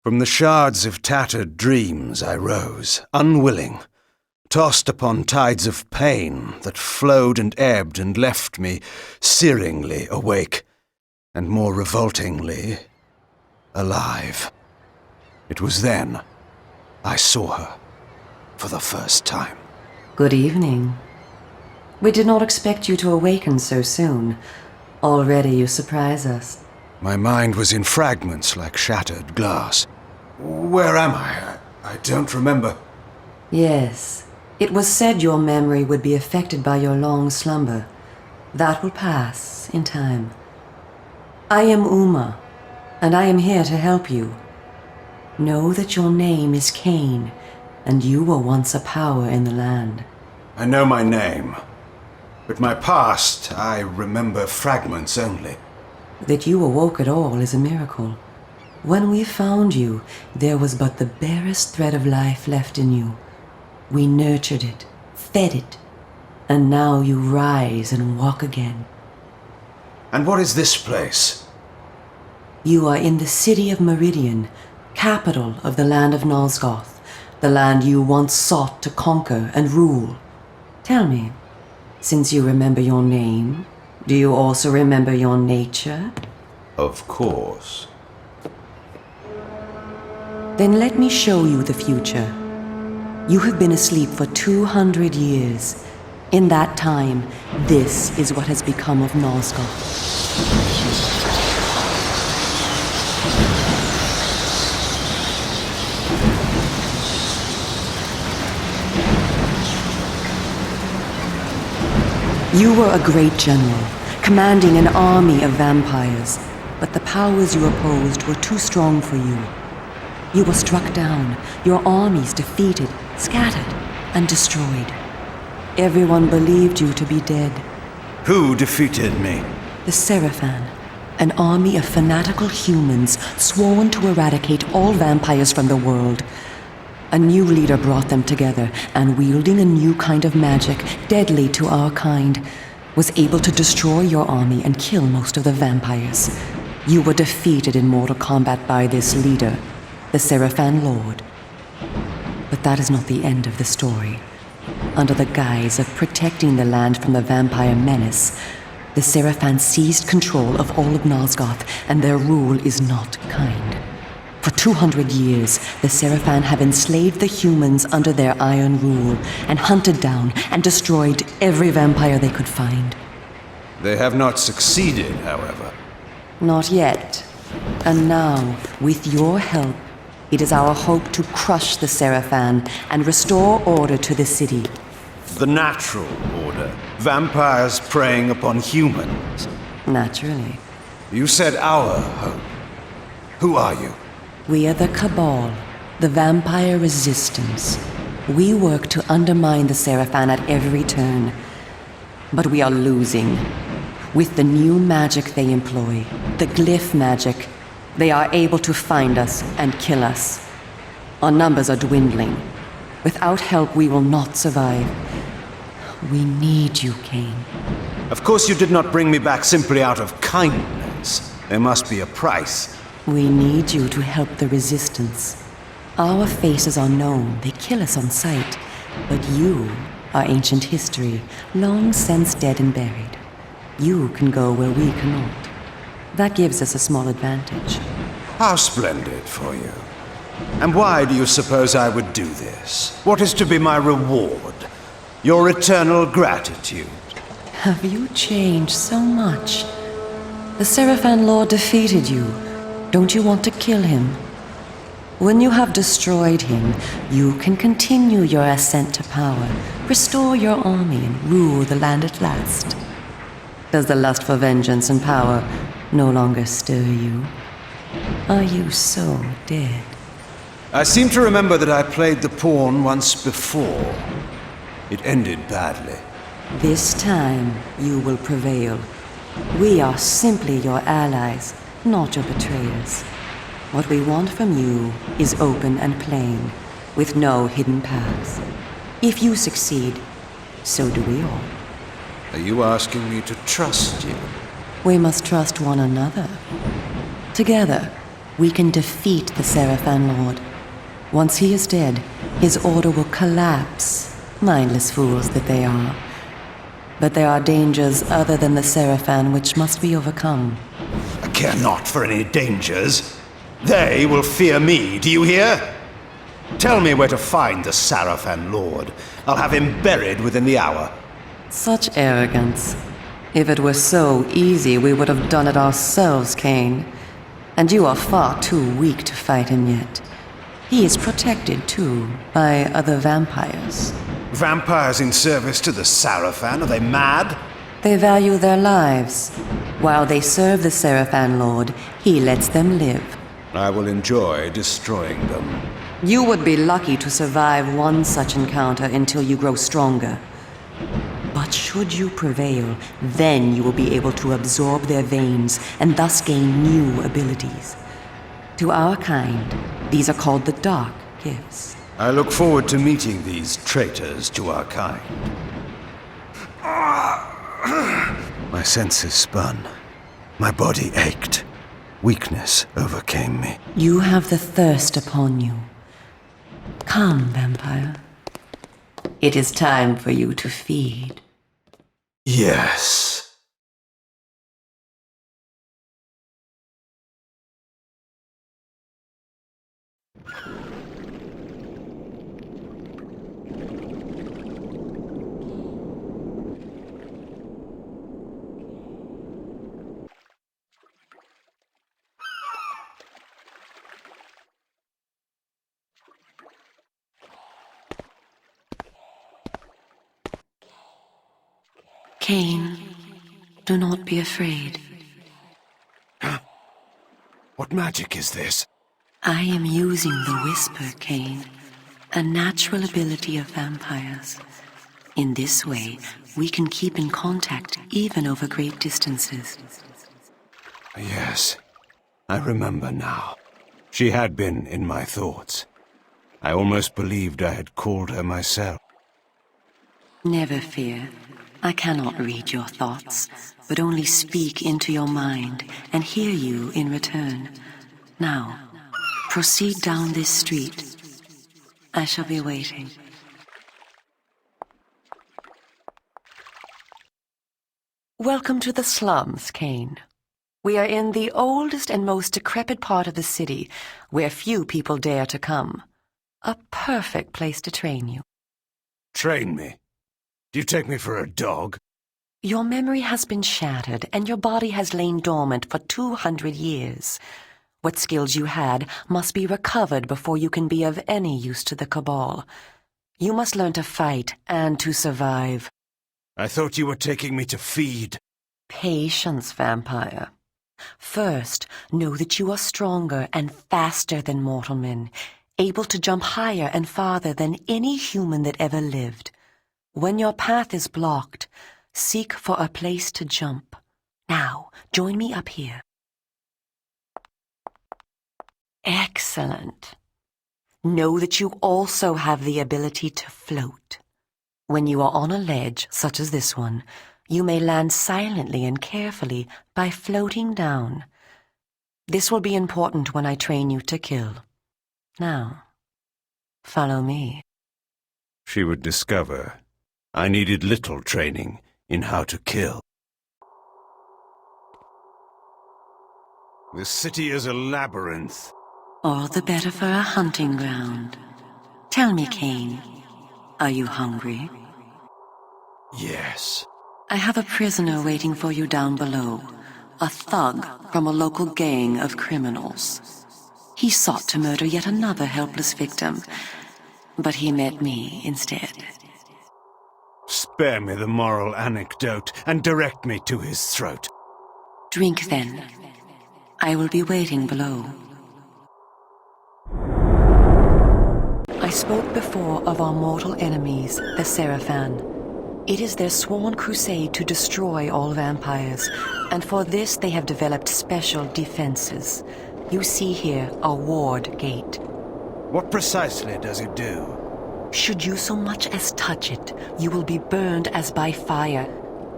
From the shards of tattered dreams I rose, unwilling, tossed upon tides of pain that flowed and ebbed and left me searingly awake, and more revoltingly, alive. It was then I saw her for the first time. Good evening. We did not expect you to awaken so soon. Already you surprise us. My mind was in fragments like shattered glass. Where am I? I don't remember. Yes. It was said your memory would be affected by your long slumber. That will pass in time. I am Uma, and I am here to help you. Know that your name is Kain, and you were once a power in the land. I know my name, but my past, I remember fragments only. That you awoke at all is a miracle. When we found you, there was but the barest thread of life left in you. We nurtured it, fed it, and now you rise and walk again. And what is this place? You are in the city of Meridian, capital of the land of Nosgoth, the land you once sought to conquer and rule. Tell me, since you remember your name, do you also remember your nature? Of course. Then let me show you the future. You have been asleep for 200 years. In that time, this is what has become of Nosgoth. You were a great general, commanding an army of vampires, but the powers you opposed were too strong for you. You were struck down, your armies defeated, scattered, and destroyed. Everyone believed you to be dead. Who defeated me? The Seraphan, an army of fanatical humans sworn to eradicate all vampires from the world. A new leader brought them together, and wielding a new kind of magic, deadly to our kind, was able to destroy your army and kill most of the vampires. You were defeated in mortal combat by this leader, the Seraphan Lord. But that is not the end of the story. Under the guise of protecting the land from the vampire menace, the Seraphan seized control of all of Nosgoth, and their rule is not kind. For 200 years, the Seraphan have enslaved the humans under their iron rule and hunted down and destroyed every vampire they could find. They have not succeeded, however. Not yet. And now, with your help, it is our hope to crush the Seraphan and restore order to the city. The natural order. Vampires preying upon humans. Naturally. You said our hope. Who are you? We are the Cabal, the vampire resistance. We work to undermine the Seraphan at every turn. But we are losing. With the new magic they employ, the glyph magic, they are able to find us and kill us. Our numbers are dwindling. Without help, we will not survive. We need you, Kain. Of course you did not bring me back simply out of kindness. There must be a price. We need you to help the Resistance. Our faces are known, they kill us on sight. But you are ancient history, long since dead and buried. You can go where we cannot. That gives us a small advantage. How splendid for you. And why do you suppose I would do this? What is to be my reward? Your eternal gratitude. Have you changed so much? The Seraphan Lord defeated you. Don't you want to kill him? When you have destroyed him, you can continue your ascent to power, restore your army, and rule the land at last. Does the lust for vengeance and power no longer stir you? Are you so dead? I seem to remember that I played the pawn once before. It ended badly. This time, you will prevail. We are simply your allies, not your betrayers. What we want from you is open and plain, with no hidden paths. If you succeed, so do we all. Are you asking me to trust you? We must trust one another. Together, we can defeat the Seraphan Lord. Once he is dead, his order will collapse, mindless fools that they are. But there are dangers other than the Seraphan which must be overcome. I care not for any dangers. They will fear me, do you hear? Tell me where to find the Seraphan Lord. I'll have him buried within the hour. Such arrogance. If it were so easy, we would have done it ourselves, Kain. And you are far too weak to fight him yet. He is protected, too, by other vampires. Vampires in service to the Seraphan? Are they mad? They value their lives. While they serve the Seraphan Lord, he lets them live. I will enjoy destroying them. You would be lucky to survive one such encounter until you grow stronger. But should you prevail, then you will be able to absorb their veins and thus gain new abilities. To our kind, these are called the Dark Gifts. I look forward to meeting these traitors to our kind. My senses spun. My body ached. Weakness overcame me. You have the thirst upon you. Come, vampire. It is time for you to feed. Yes. Kain, do not be afraid. What magic is this? I am using the Whisper, Kain, a natural ability of vampires. In this way, we can keep in contact even over great distances. Yes, I remember now. She had been in my thoughts. I almost believed I had called her myself. Never fear. I cannot read your thoughts, but only speak into your mind and hear you in return. Now, proceed down this street. I shall be waiting. Welcome to the slums, Kain. We are in the oldest and most decrepit part of the city, where few people dare to come. A perfect place to train you. Train me? Do you take me for a dog? Your memory has been shattered, and your body has lain dormant for 200 years. What skills you had must be recovered before you can be of any use to the Cabal. You must learn to fight and to survive. I thought you were taking me to feed. Patience, vampire. First, know that you are stronger and faster than mortal men, able to jump higher and farther than any human that ever lived. When your path is blocked, seek for a place to jump. Now, join me up here. Excellent. Know that you also have the ability to float. When you are on a ledge, such as this one, you may land silently and carefully by floating down. This will be important when I train you to kill. Now, follow me. She would discover I needed little training in how to kill. This city is a labyrinth. All the better for a hunting ground. Tell me, Kain, are you hungry? Yes. I have a prisoner waiting for you down below, a thug from a local gang of criminals. He sought to murder yet another helpless victim, but he met me instead. Spare me the moral anecdote and direct me to his throat. Drink then. I will be waiting below. I spoke before of our mortal enemies, the Seraphan. It is their sworn crusade to destroy all vampires, and for this they have developed special defenses. You see here a ward gate. What precisely does it do? Should you so much as touch it, you will be burned as by fire.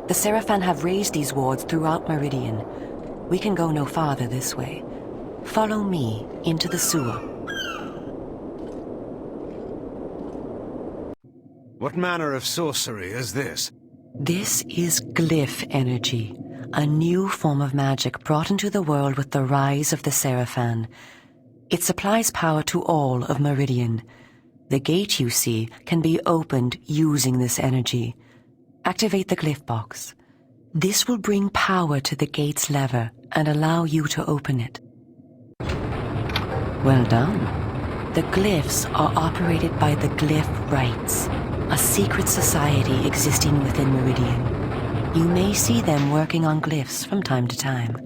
The Seraphan have raised these wards throughout Meridian. We can go no farther this way. Follow me into the sewer. What manner of sorcery is this? This is glyph energy, a new form of magic brought into the world with the rise of the Seraphan. It supplies power to all of Meridian. The gate you see can be opened using this energy. Activate the glyph box. This will bring power to the gate's lever and allow you to open it. Well done. The glyphs are operated by the Glyph Rites, a secret society existing within Meridian. You may see them working on glyphs from time to time.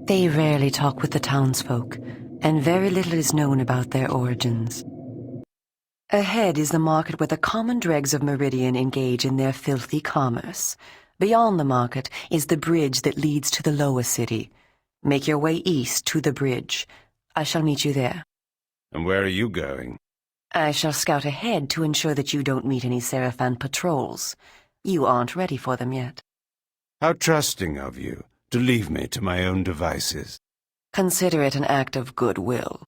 They rarely talk with the townsfolk, and very little is known about their origins. Ahead is the market where the common dregs of Meridian engage in their filthy commerce. Beyond the market is the bridge that leads to the lower city. Make your way east to the bridge. I shall meet you there. And where are you going? I shall scout ahead to ensure that you don't meet any Seraphan patrols. You aren't ready for them yet. How trusting of you to leave me to my own devices. Consider it an act of goodwill.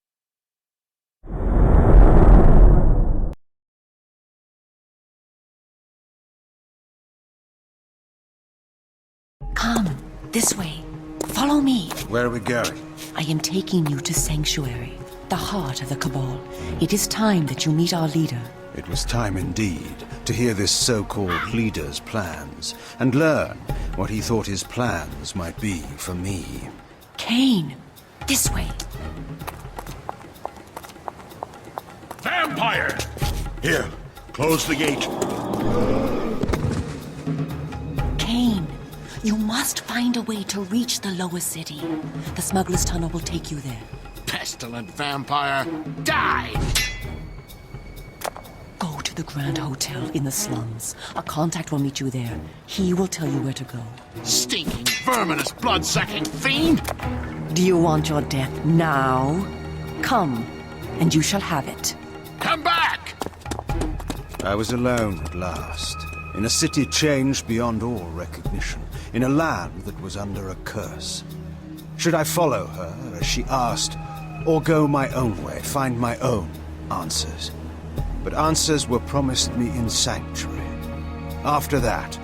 Come, this way. Follow me. Where are we going? I am taking you to Sanctuary, the heart of the Cabal. It is time that you meet our leader. It was time indeed to hear this so-called leader's plans and learn what he thought his plans might be for me. Kain, this way. Vampire! Here, close the gate. Kain, you must find a way to reach the lower city. The smuggler's tunnel will take you there. Pestilent vampire, die! Go to the Grand Hotel in the slums. A contact will meet you there. He will tell you where to go. Stinking, verminous, blood-sucking fiend! Do you want your death now? Come, and you shall have it. Come back! I was alone at last, in a city changed beyond all recognition, in a land that was under a curse. Should I follow her, as she asked, or go my own way, find my own answers? But answers were promised me in Sanctuary. After that,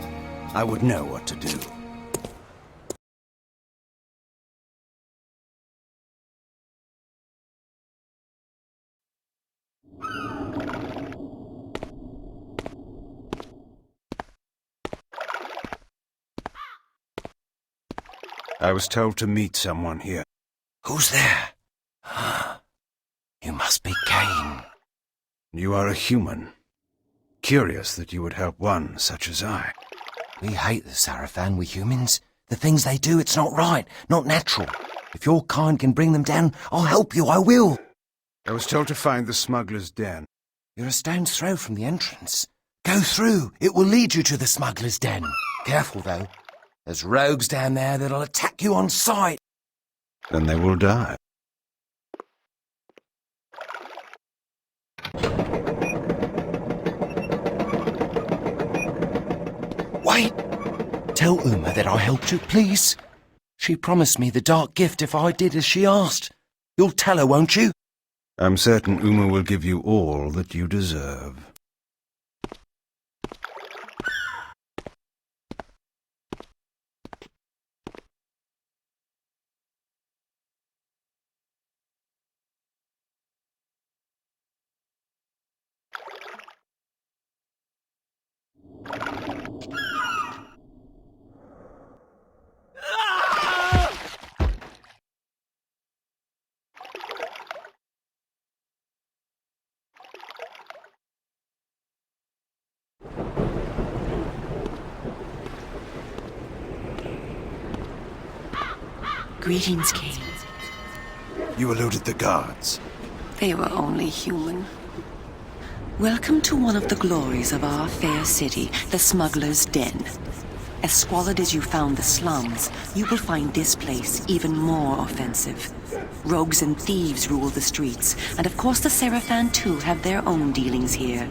I would know what to do. I was told to meet someone here. Who's there? You must be Kain. You are a human. Curious that you would help one such as I. We hate the Seraphan, we humans. The things they do, it's not right, not natural. If your kind can bring them down, I'll help you, I will. I was told to find the smuggler's den. You're a stone's throw from the entrance. Go through, it will lead you to the smuggler's den. Careful, though. There's rogues down there that'll attack you on sight. Then they will die. Wait! Tell Uma that I helped you, please. She promised me the dark gift if I did as she asked. You'll tell her, won't you? I'm certain Uma will give you all that you deserve. Greetings, Kain. You eluded the guards. They were only human. Welcome to one of the glories of our fair city, the Smuggler's Den. As squalid as you found the slums, you will find this place even more offensive. Rogues and thieves rule the streets, and of course the Seraphan too have their own dealings here.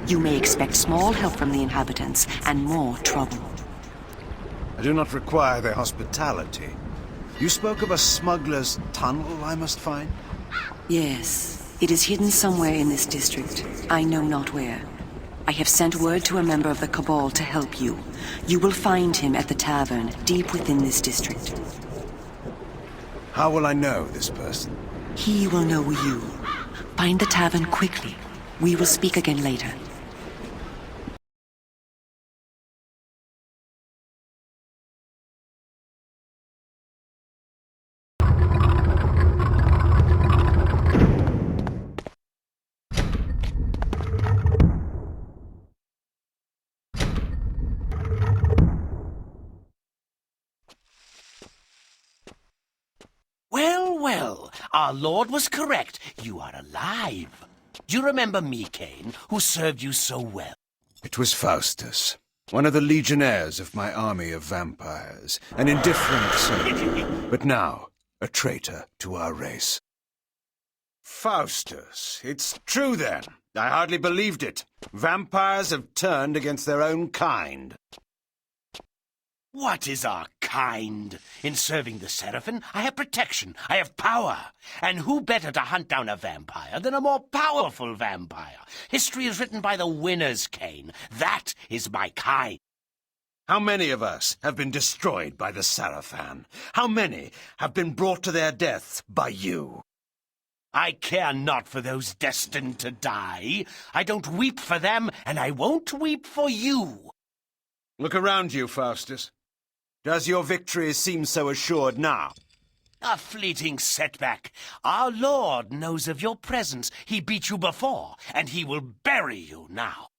You may expect small help from the inhabitants, and more trouble. I do not require their hospitality. You spoke of a smuggler's tunnel I must find? Yes, it is hidden somewhere in this district. I know not where. I have sent word to a member of the Cabal to help you. You will find him at the tavern, deep within this district. How will I know this person? He will know you. Find the tavern quickly. We will speak again later. Well, well, our lord was correct. You are alive. Do you remember me, Kain, who served you so well? It was Faustus, one of the legionnaires of my army of vampires, an indifferent soldier, but now a traitor to our race. Faustus, it's true then. I hardly believed it. Vampires have turned against their own kind. What is our kind? In serving the Seraphim, I have protection, I have power. And who better to hunt down a vampire than a more powerful vampire? History is written by the winners, Kain. That is my kind. How many of us have been destroyed by the Seraphim? How many have been brought to their deaths by you? I care not for those destined to die. I don't weep for them, and I won't weep for you. Look around you, Faustus. Does your victory seem so assured now? A fleeting setback. Our Lord knows of your presence. He beat you before, and he will bury you now.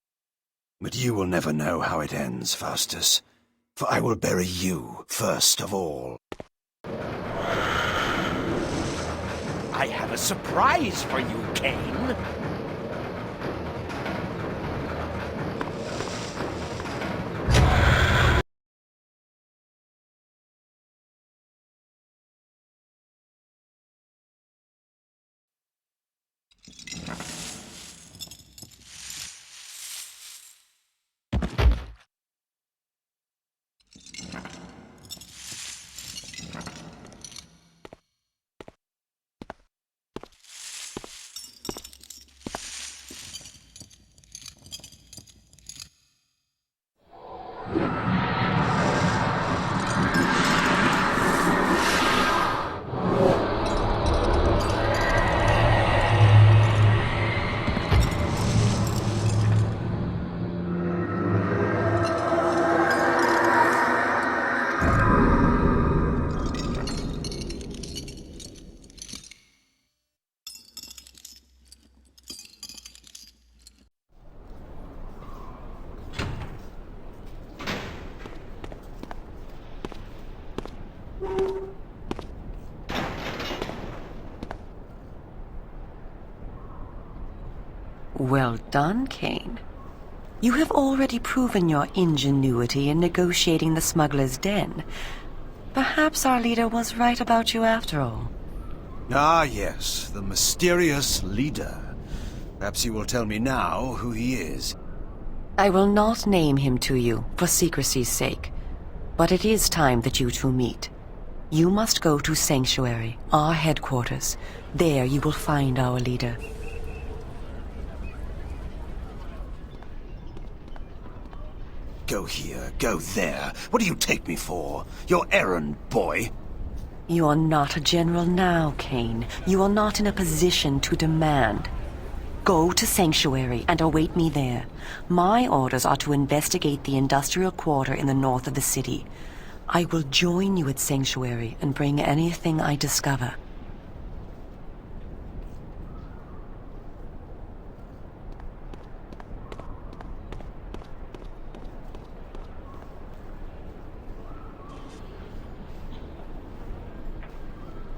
But you will never know how it ends, Faustus. For I will bury you first of all. I have a surprise for you, Kain. Well done, Kain. You have already proven your ingenuity in negotiating the smuggler's den. Perhaps our leader was right about you after all. Ah, yes, the mysterious leader. Perhaps you will tell me now who he is. I will not name him to you, for secrecy's sake. But it is time that you two meet. You must go to Sanctuary, our headquarters. There you will find our leader. Go here, go there. What do you take me for? Your errand boy? You are not a general now, Kain. You are not in a position to demand. Go to Sanctuary and await me there. My orders are to investigate the industrial quarter in the north of the city. I will join you at Sanctuary and bring anything I discover.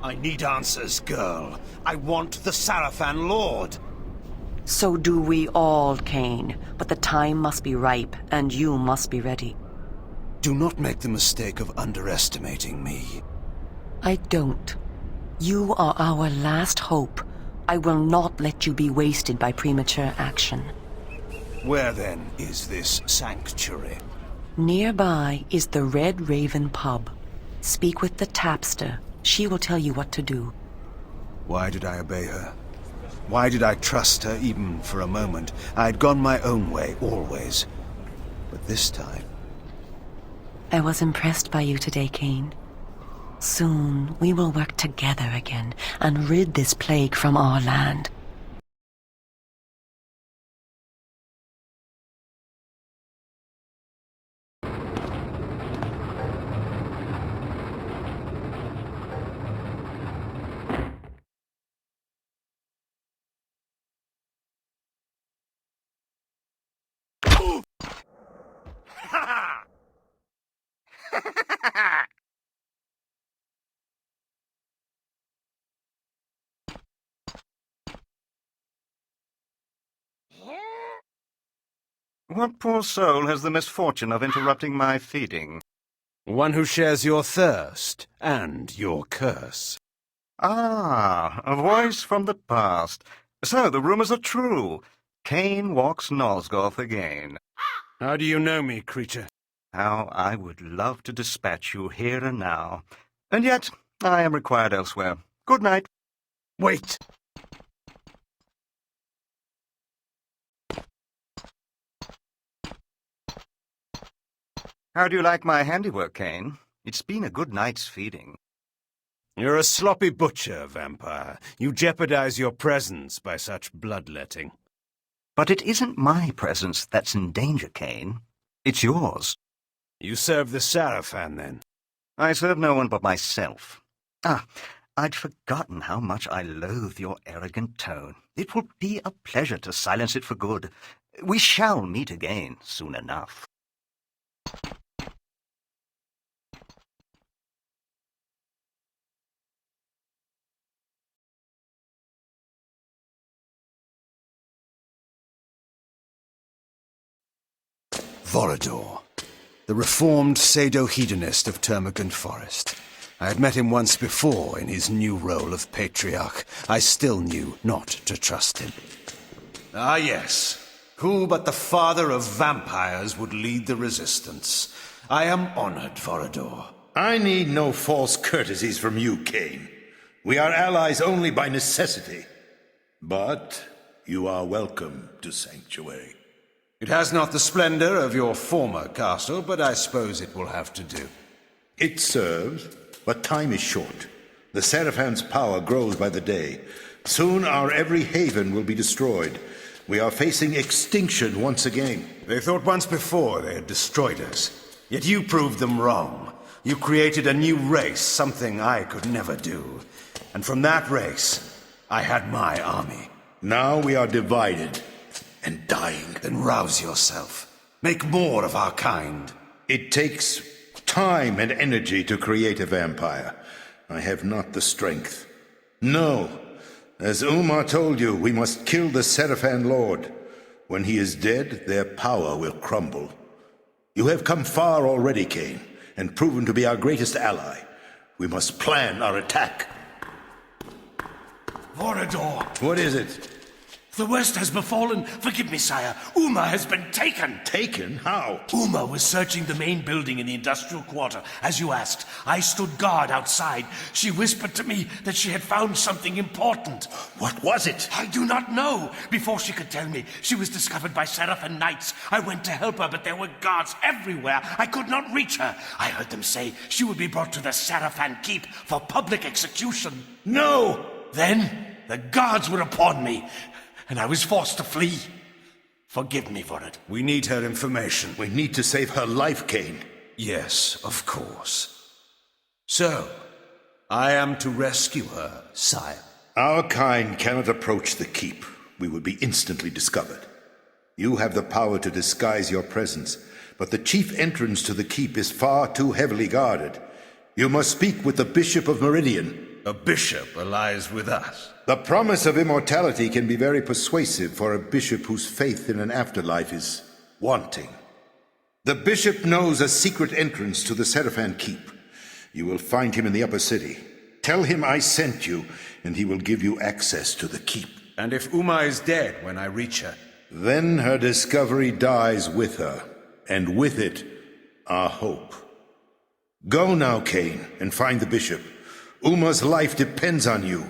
I need answers, girl. I want the Sarafan Lord. So do we all, Kain. But the time must be ripe, and you must be ready. Do not make the mistake of underestimating me. I don't. You are our last hope. I will not let you be wasted by premature action. Where, then, is this sanctuary? Nearby is the Red Raven pub. Speak with the tapster. She will tell you what to do. Why did I obey her? Why did I trust her even for a moment? I had gone my own way, always. But this time... I was impressed by you today, Kain. Soon, we will work together again and rid this plague from our land. What poor soul has the misfortune of interrupting my feeding? One who shares your thirst and your curse. Ah, a voice from the past. So the rumors are true. Kain walks Nosgoth again. How do you know me, creature? How I would love to dispatch you here and now. And yet, I am required elsewhere. Good night. Wait! How do you like my handiwork, Kain? It's been a good night's feeding. You're a sloppy butcher, vampire. You jeopardize your presence by such bloodletting. But it isn't my presence that's in danger, Kain. It's yours. You serve the Sarafan, then? I serve no one but myself. Ah, I'd forgotten how much I loathe your arrogant tone. It will be a pleasure to silence it for good. We shall meet again soon enough. Vorador, the reformed pseudo-hedonist of Termagant Forest. I had met him once before in his new role of patriarch. I still knew not to trust him. Ah, yes. Who but the father of vampires would lead the resistance? I am honored, Vorador. I need no false courtesies from you, Kain. We are allies only by necessity. But you are welcome to Sanctuary. It has not the splendor of your former castle, but I suppose it will have to do. It serves, but time is short. The Seraphim's power grows by the day. Soon our every haven will be destroyed. We are facing extinction once again. They thought once before they had destroyed us. Yet you proved them wrong. You created a new race, something I could never do. And from that race, I had my army. Now we are divided and dying. Then rouse yourself. Make more of our kind. It takes time and energy to create a vampire. I have not the strength. No. As Umar told you, we must kill the Seraphan Lord. When he is dead, their power will crumble. You have come far already, Kain, and proven to be our greatest ally. We must plan our attack. Vorador! What is it? The worst has befallen. Forgive me, sire. Uma has been taken. Taken? How? Uma was searching the main building in the industrial quarter, as you asked. I stood guard outside. She whispered to me that she had found something important. What was it? I do not know. Before she could tell me, she was discovered by Seraphan knights. I went to help her, but there were guards everywhere. I could not reach her. I heard them say she would be brought to the Seraphan Keep for public execution. No! Then the guards were upon me, and I was forced to flee. Forgive me for it. We need her information. We need to save her life, Kain. Yes, of course. So, I am to rescue her, sire. Our kind cannot approach the keep. We would be instantly discovered. You have the power to disguise your presence, but the chief entrance to the keep is far too heavily guarded. You must speak with the Bishop of Meridian. A bishop allies with us. The promise of immortality can be very persuasive for a bishop whose faith in an afterlife is wanting. The bishop knows a secret entrance to the Seraphan Keep. You will find him in the upper city. Tell him I sent you, and he will give you access to the keep. And if Uma is dead when I reach her? Then her discovery dies with her, and with it, our hope. Go now, Kain, and find the bishop. Uma's life depends on you,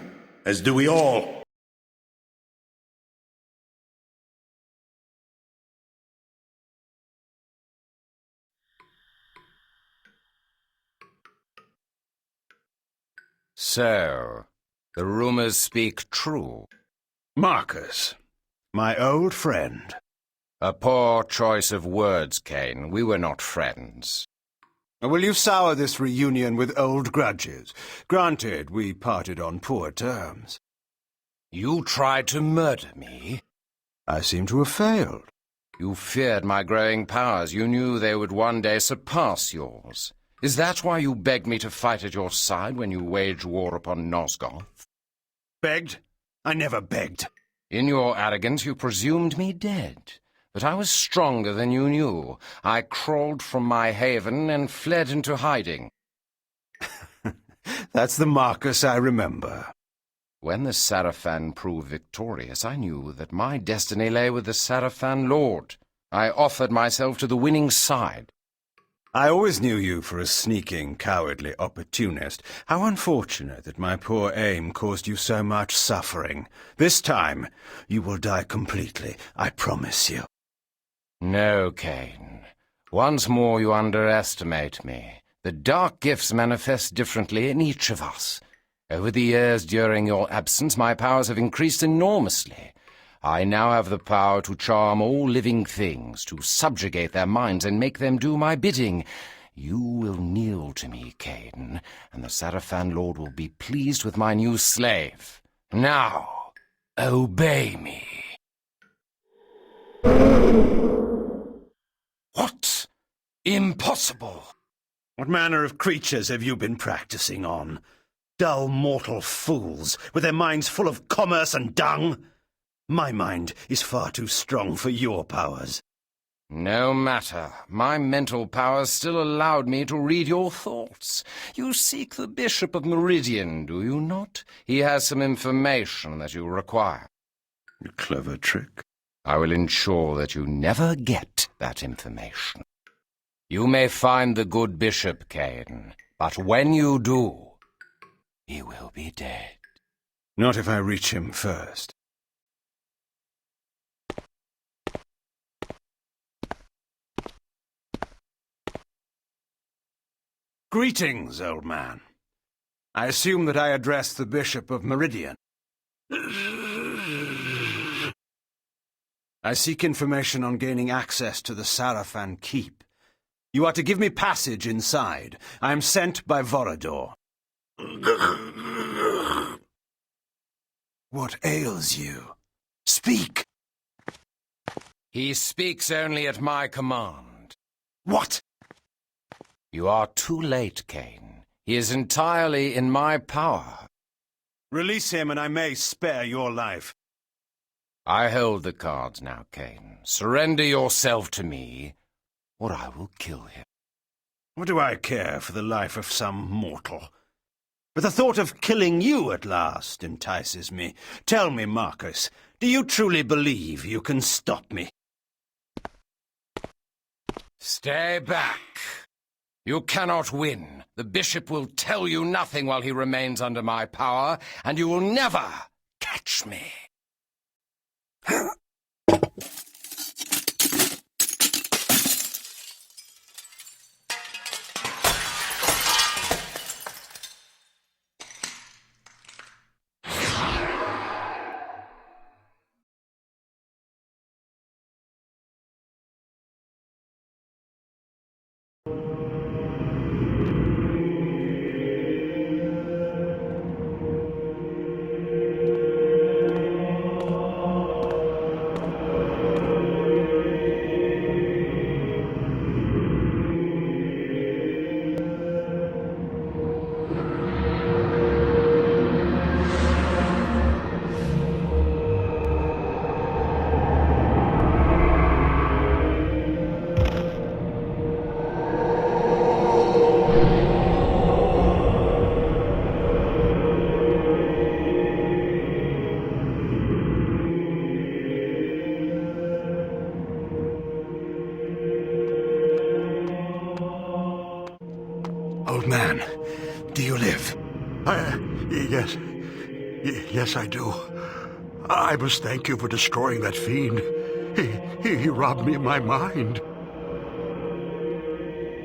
as do we all. So, the rumors speak true. Marcus, my old friend. A poor choice of words, Kain. We were not friends. Will you sour this reunion with old grudges? Granted, we parted on poor terms. You tried to murder me. I seem to have failed. You feared my growing powers. You knew they would one day surpass yours. Is that why you begged me to fight at your side when you waged war upon Nosgoth? Begged? I never begged. In your arrogance, you presumed me dead. But I was stronger than you knew. I crawled from my haven and fled into hiding. That's the Marcus I remember. When the Sarafan proved victorious, I knew that my destiny lay with the Sarafan Lord. I offered myself to the winning side. I always knew you for a sneaking, cowardly opportunist. How unfortunate that my poor aim caused you so much suffering. This time, you will die completely, I promise you. No, Kain. Once more you underestimate me. The dark gifts manifest differently in each of us. Over the years during your absence, my powers have increased enormously. I now have the power to charm all living things, to subjugate their minds and make them do my bidding. You will kneel to me, Kain, and the Sarafan Lord will be pleased with my new slave. Now, obey me. What? Impossible! What manner of creatures have you been practicing on? Dull mortal fools, with their minds full of commerce and dung? My mind is far too strong for your powers. No matter. My mental powers still allowed me to read your thoughts. You seek the Bishop of Meridian, do you not? He has some information that you require. A clever trick. I will ensure that you never get that information. You may find the good bishop, Kain, but when you do, he will be dead. Not if I reach him first. Greetings, old man. I assume that I address the Bishop of Meridian. I seek information on gaining access to the Sarafan Keep. You are to give me passage inside. I am sent by Vorador. What ails you? Speak! He speaks only at my command. What? You are too late, Kain. He is entirely in my power. Release him and I may spare your life. I hold the cards now, Kain. Surrender yourself to me, or I will kill him. What do I care for the life of some mortal? But the thought of killing you at last entices me. Tell me, Marcus, do you truly believe you can stop me? Stay back. You cannot win. The bishop will tell you nothing while he remains under my power, and you will never catch me. Yes, I do. I must thank you for destroying that fiend. He robbed me of my mind.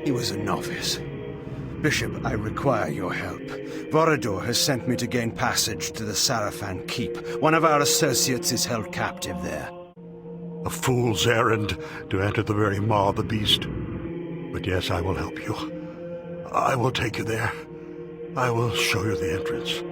He was a novice. Bishop, I require your help. Vorador has sent me to gain passage to the Sarafan Keep. One of our associates is held captive there. A fool's errand to enter the very maw of the beast. But yes, I will help you. I will take you there. I will show you the entrance.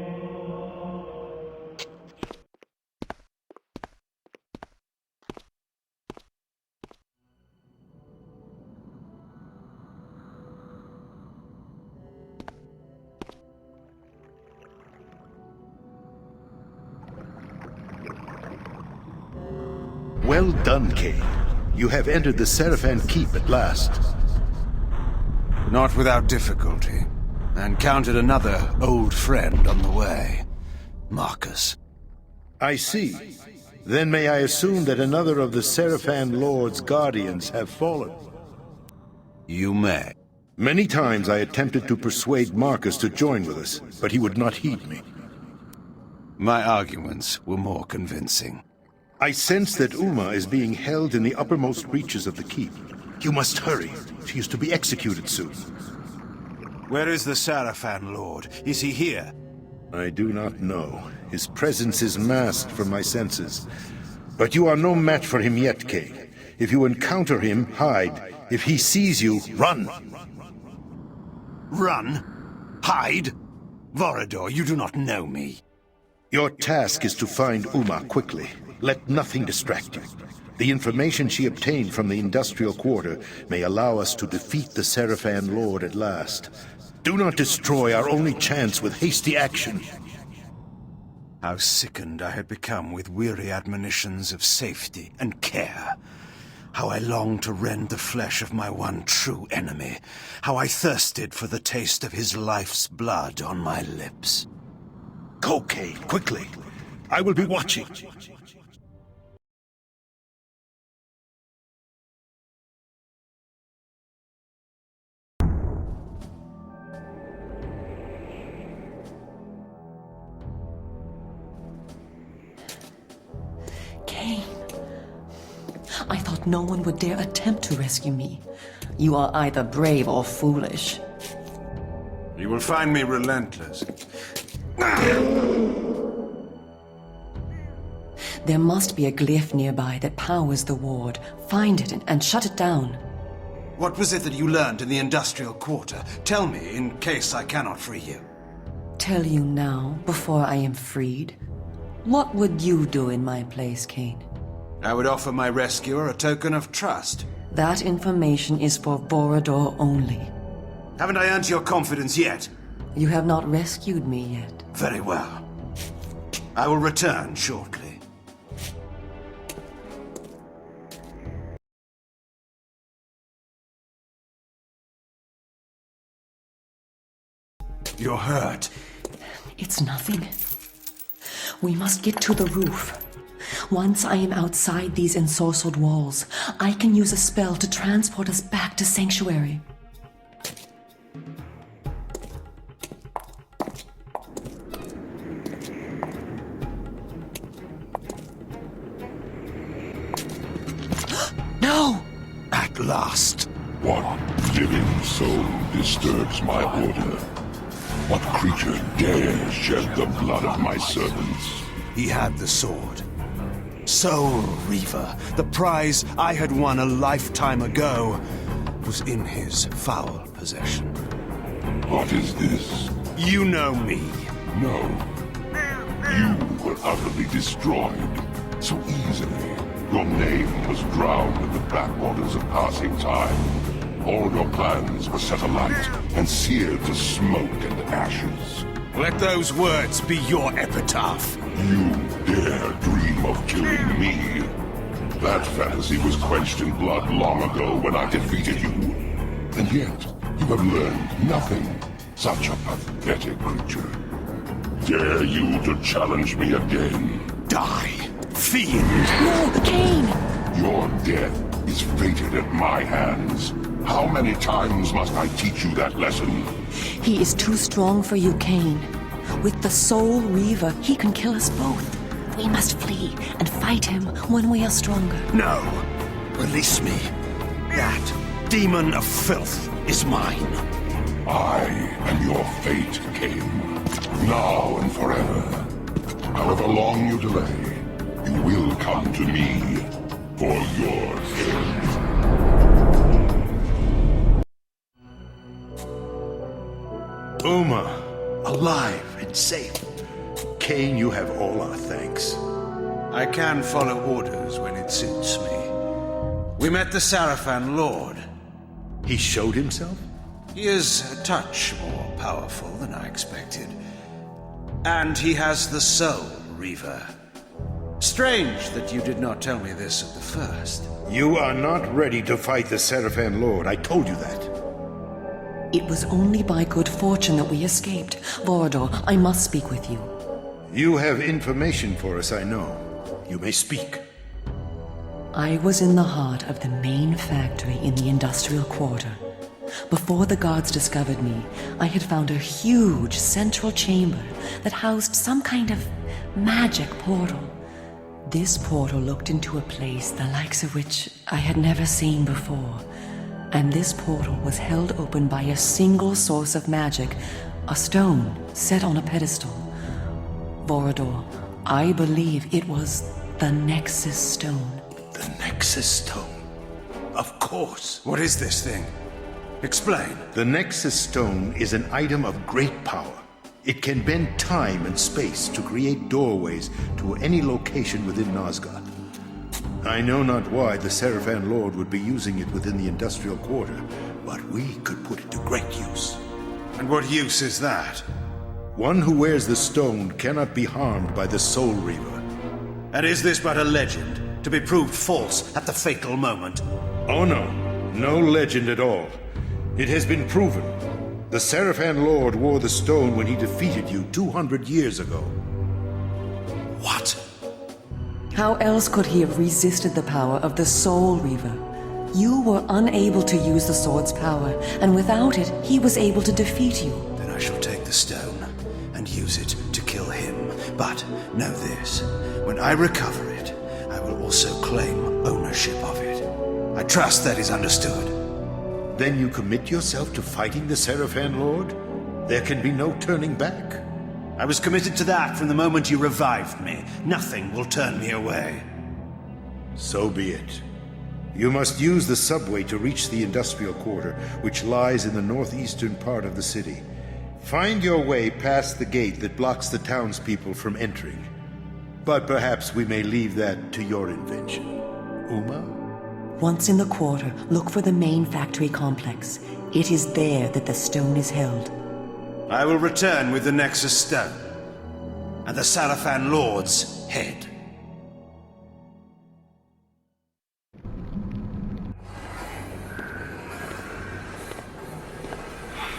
Well done, Kain. You have entered the Sarafan Keep at last. Not without difficulty. I encountered another old friend on the way. Marcus. I see. Then may I assume that another of the Sarafan Lord's guardians have fallen? You may. Many times I attempted to persuade Marcus to join with us, but he would not heed me. My arguments were more convincing. I sense that Uma is being held in the uppermost reaches of the keep. You must hurry. She is to be executed soon. Where is the Sarafan Lord? Is he here? I do not know. His presence is masked from my senses. But you are no match for him yet, Kain. If you encounter him, hide. If he sees you, run! Run? Hide? Vorador, you do not know me. Your task is to find Uma quickly. Let nothing distract you. The information she obtained from the industrial quarter may allow us to defeat the Sarafan Lord at last. Do not destroy our only chance with hasty action. How sickened I had become with weary admonitions of safety and care. How I longed to rend the flesh of my one true enemy. How I thirsted for the taste of his life's blood on my lips. Go, Kain, quickly. I will be watching. Kain, I thought no one would dare attempt to rescue me. You are either brave or foolish. You will find me relentless. There must be a glyph nearby that powers the ward. Find it and shut it down. What was it that you learned in the industrial quarter? Tell me, in case I cannot free you. Tell you now, before I am freed? What would you do in my place, Kain? I would offer my rescuer a token of trust. That information is for Vorador only. Haven't I earned your confidence yet? You have not rescued me yet. Very well. I will return shortly. You're hurt. It's nothing. We must get to the roof. Once I am outside these ensorcelled walls, I can use a spell to transport us back to Sanctuary. No! At last. What living soul disturbs my order? What creature dares shed the blood of my servants? He had the sword. Soul Reaver, the prize I had won a lifetime ago, was in his foul possession. What is this? You know me. No. You were utterly destroyed. So easily. Your name was drowned in the backwaters of passing time. All your plans were set alight and seared to smoke and ashes. Let those words be your epitaph. You dare dream of killing me? That fantasy was quenched in blood long ago when I defeated you. And yet, you have learned nothing. Such a pathetic creature. Dare you to challenge me again? Die, fiend! No, Kain! Your death is fated at my hands. How many times must I teach you that lesson? He is too strong for you, Kain. With the Soul Reaver, he can kill us both. We must flee and fight him when we are stronger. No! Release me. That demon of filth is mine. I am your fate, Kain. Now and forever. However long you delay, you will come to me for your sins. Uma, alive and safe. Kain, you have all our thanks. I can follow orders when it suits me. We met the Sarafan Lord. He showed himself? He is a touch more powerful than I expected. And he has the Soul Reaver. Strange that you did not tell me this at the first. You are not ready to fight the Sarafan Lord. I told you that. It was only by good fortune that we escaped. Vorador, I must speak with you. You have information for us, I know. You may speak. I was in the heart of the main factory in the industrial quarter. Before the guards discovered me, I had found a huge central chamber that housed some kind of magic portal. This portal looked into a place the likes of which I had never seen before. And this portal was held open by a single source of magic, a stone set on a pedestal. Vorador, I believe it was the Nexus Stone. The Nexus Stone? Of course. What is this thing? Explain. The Nexus Stone is an item of great power. It can bend time and space to create doorways to any location within Nosgoth. I know not why the Sarafan Lord would be using it within the industrial quarter, but we could put it to great use. And what use is that? One who wears the stone cannot be harmed by the Soul Reaver. And is this but a legend, to be proved false at the fatal moment? Oh no, no legend at all. It has been proven. The Sarafan Lord wore the stone when he defeated you 200 years ago. What? How else could he have resisted the power of the Soul Reaver? You were unable to use the sword's power, and without it, he was able to defeat you. Then I shall take the stone and use it to kill him. But know this, when I recover it, I will also claim ownership of it. I trust that is understood. Then you commit yourself to fighting the Sarafan Lord? There can be no turning back. I was committed to that from the moment you revived me. Nothing will turn me away. So be it. You must use the subway to reach the industrial quarter, which lies in the northeastern part of the city. Find your way past the gate that blocks the townspeople from entering. But perhaps we may leave that to your invention. Uma? Once in the quarter, look for the main factory complex. It is there that the stone is held. I will return with the Nexus Stone and the Sarafan Lord's head.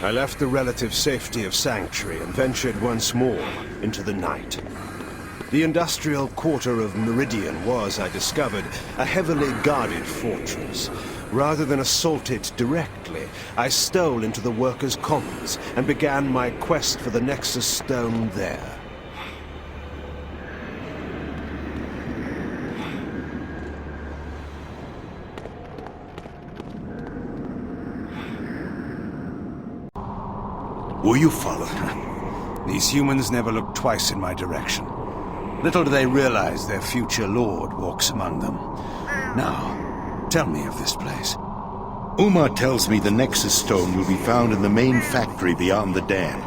I left the relative safety of Sanctuary and ventured once more into the night. The industrial quarter of Meridian was, I discovered, a heavily guarded fortress. Rather than assault it directly, I stole into the workers' commons and began my quest for the Nexus Stone there. Were you followed? These humans never look twice in my direction. Little do they realize their future lord walks among them. Now, tell me of this place. Uma tells me the Nexus Stone will be found in the main factory beyond the dam.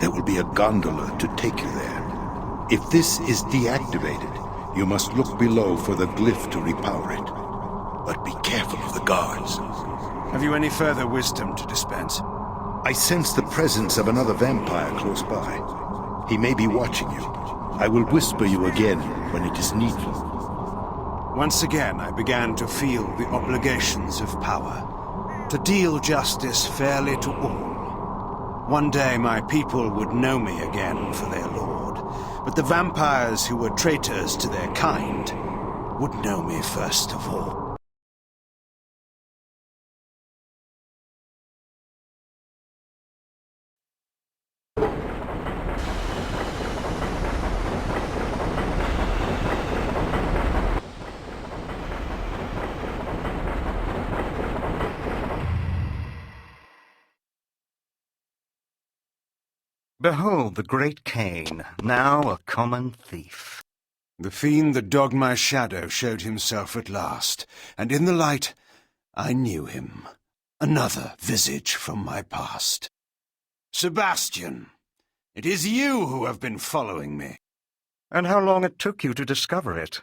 There will be a gondola to take you there. If this is deactivated, you must look below for the glyph to repower it. But be careful of the guards. Have you any further wisdom to dispense? I sense the presence of another vampire close by. He may be watching you. I will whisper you again when it is needful. Once again, I began to feel the obligations of power, to deal justice fairly to all. One day my people would know me again for their lord, but the vampires who were traitors to their kind would know me first of all. Behold the great Kain, now a common thief. The fiend that dogged my shadow showed himself at last, and in the light I knew him, another visage from my past. Sebastian, it is you who have been following me. And how long it took you to discover it.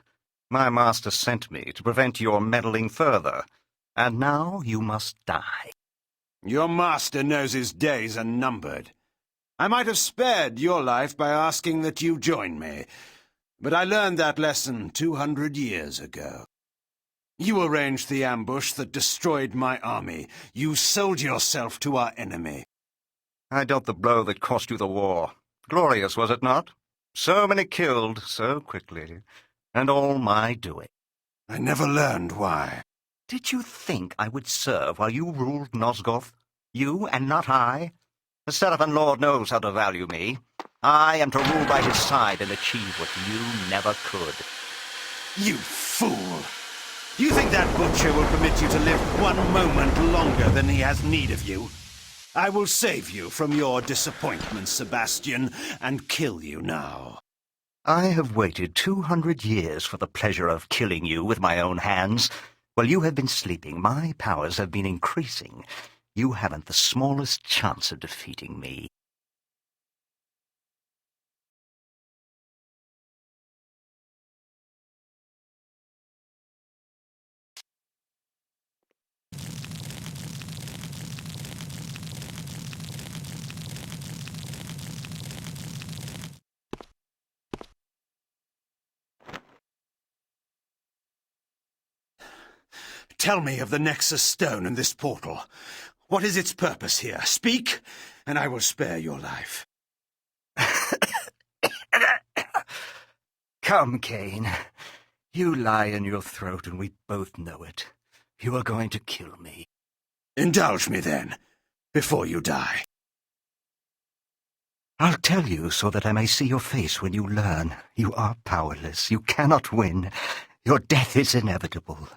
My master sent me to prevent your meddling further, and now you must die. Your master knows his days are numbered. I might have spared your life by asking that you join me, but I learned that lesson 200 years ago. You arranged the ambush that destroyed my army. You sold yourself to our enemy. I dealt the blow that cost you the war. Glorious, was it not? So many killed so quickly, and all my doing. I never learned why. Did you think I would serve while you ruled Nosgoth? You, and not I? The Seraphim Lord knows how to value me. I am to rule by his side and achieve what you never could. You fool! You think that butcher will permit you to live one moment longer than he has need of you? I will save you from your disappointment, Sebastian, and kill you now. I have waited 200 years for the pleasure of killing you with my own hands. While you have been sleeping, my powers have been increasing. You haven't the smallest chance of defeating me. Tell me of the Nexus Stone and this portal. What is its purpose here? Speak, and I will spare your life. Come, Kain. You lie in your throat, and we both know it. You are going to kill me. Indulge me, then, before you die. I'll tell you so that I may see your face when you learn. You are powerless. You cannot win. Your death is inevitable.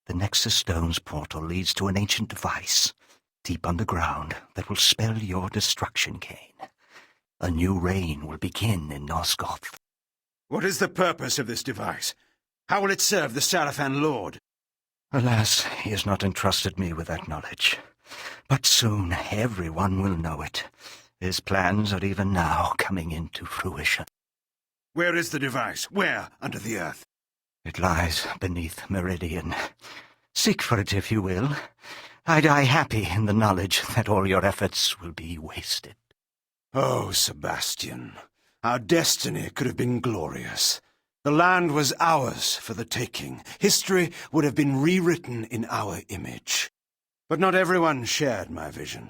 The Nexus Stone's portal leads to an ancient device, deep underground, that will spell your destruction, Kain. A new reign will begin in Nosgoth. What is the purpose of this device? How will it serve the Seraphim Lord? Alas, he has not entrusted me with that knowledge. But soon everyone will know it. His plans are even now coming into fruition. Where is the device? Where under the earth? It lies beneath Meridian. Seek for it if you will. I die happy in the knowledge that all your efforts will be wasted. Oh, Sebastian, our destiny could have been glorious. The land was ours for the taking. History would have been rewritten in our image. But not everyone shared my vision.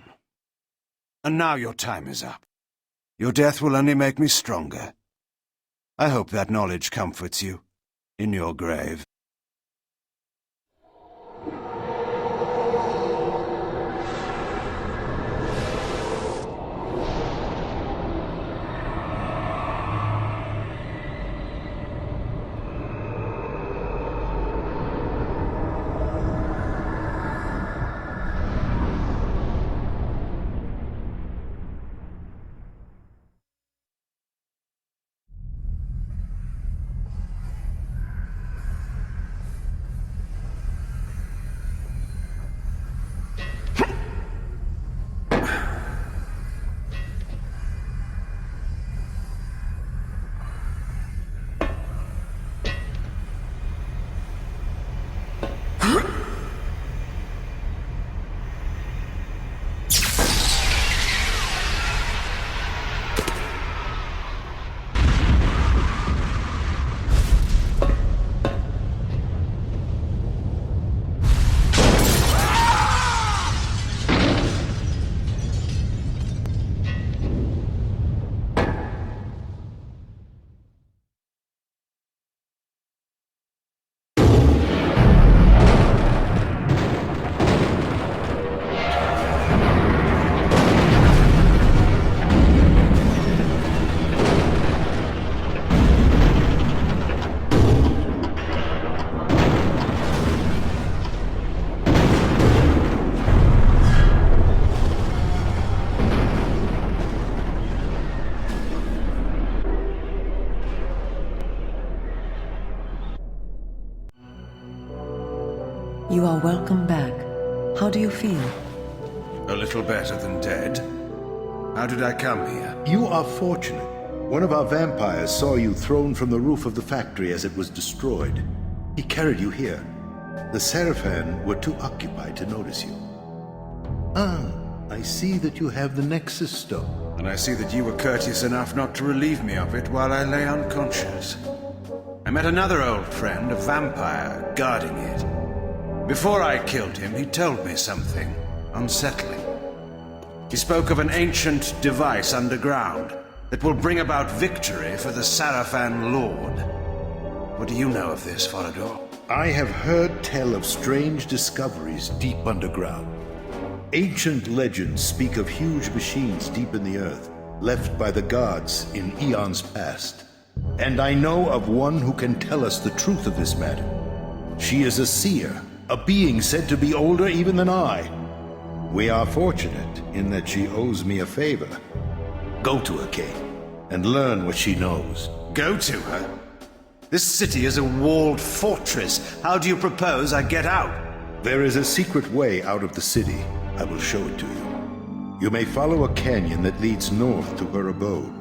And now your time is up. Your death will only make me stronger. I hope that knowledge comforts you in your grave. You are welcome back. How do you feel? A little better than dead. How did I come here? You are fortunate. One of our vampires saw you thrown from the roof of the factory as it was destroyed. He carried you here. The Seraphan were too occupied to notice you. Ah, I see that you have the Nexus Stone. And I see that you were courteous enough not to relieve me of it while I lay unconscious. I met another old friend, a vampire, guarding it. Before I killed him, he told me something unsettling. He spoke of an ancient device underground that will bring about victory for the Seraphan Lord. What do you know of this, Farador? I have heard tell of strange discoveries deep underground. Ancient legends speak of huge machines deep in the earth, left by the gods in eons past. And I know of one who can tell us the truth of this matter. She is a seer, a being said to be older even than I. We are fortunate in that she owes me a favor. Go to her, Kain, and learn what she knows. Go to her? This city is a walled fortress. How do you propose I get out? There is a secret way out of the city. I will show it to you. You may follow a canyon that leads north to her abode.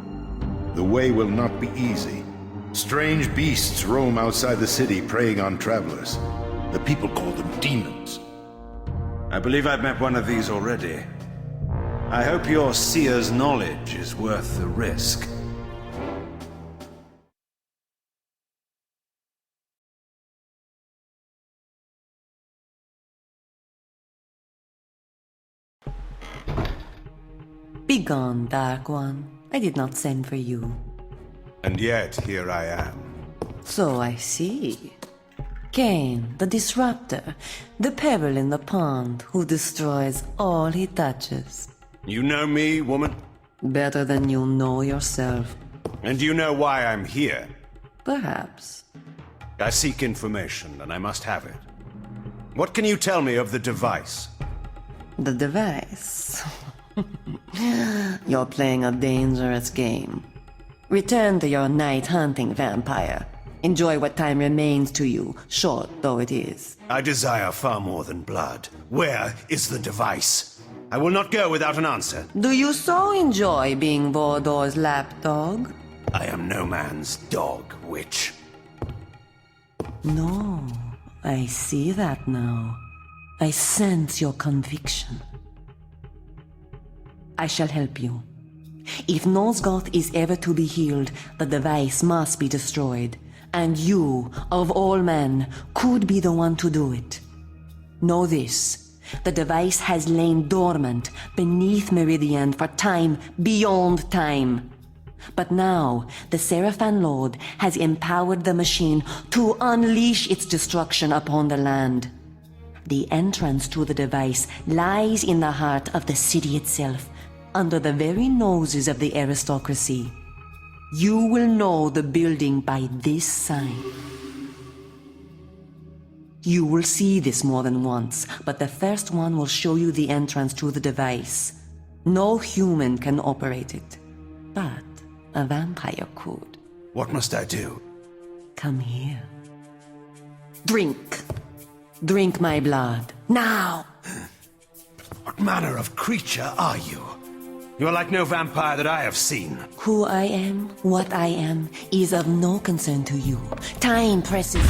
The way will not be easy. Strange beasts roam outside the city, preying on travelers. The people call them demons. I believe I've met one of these already. I hope your seer's knowledge is worth the risk. Begone, Dark One. I did not send for you. And yet, here I am. So I see. Kain, the disruptor, the pebble in the pond who destroys all he touches. You know me, woman? Better than you know yourself. And you know why I'm here? Perhaps. I seek information, and I must have it. What can you tell me of the device? The device. You're playing a dangerous game. Return to your night hunting, vampire. Enjoy what time remains to you, short though it is. I desire far more than blood. Where is the device? I will not go without an answer. Do you so enjoy being Vordor's lapdog? I am no man's dog, witch. No, I see that now. I sense your conviction. I shall help you. If Nosgoth is ever to be healed, the device must be destroyed. And you, of all men, could be the one to do it. Know this. The device has lain dormant beneath Meridian for time beyond time. But now, the Seraphan Lord has empowered the machine to unleash its destruction upon the land. The entrance to the device lies in the heart of the city itself, under the very noses of the aristocracy. You will know the building by this sign. You will see this more than once, but the first one will show you the entrance to the device. No human can operate it, but a vampire could. What must I do? Come here. Drink. Drink my blood. Now! What manner of creature are you? You are like no vampire that I have seen. Who I am, what I am, is of no concern to you. Time presses.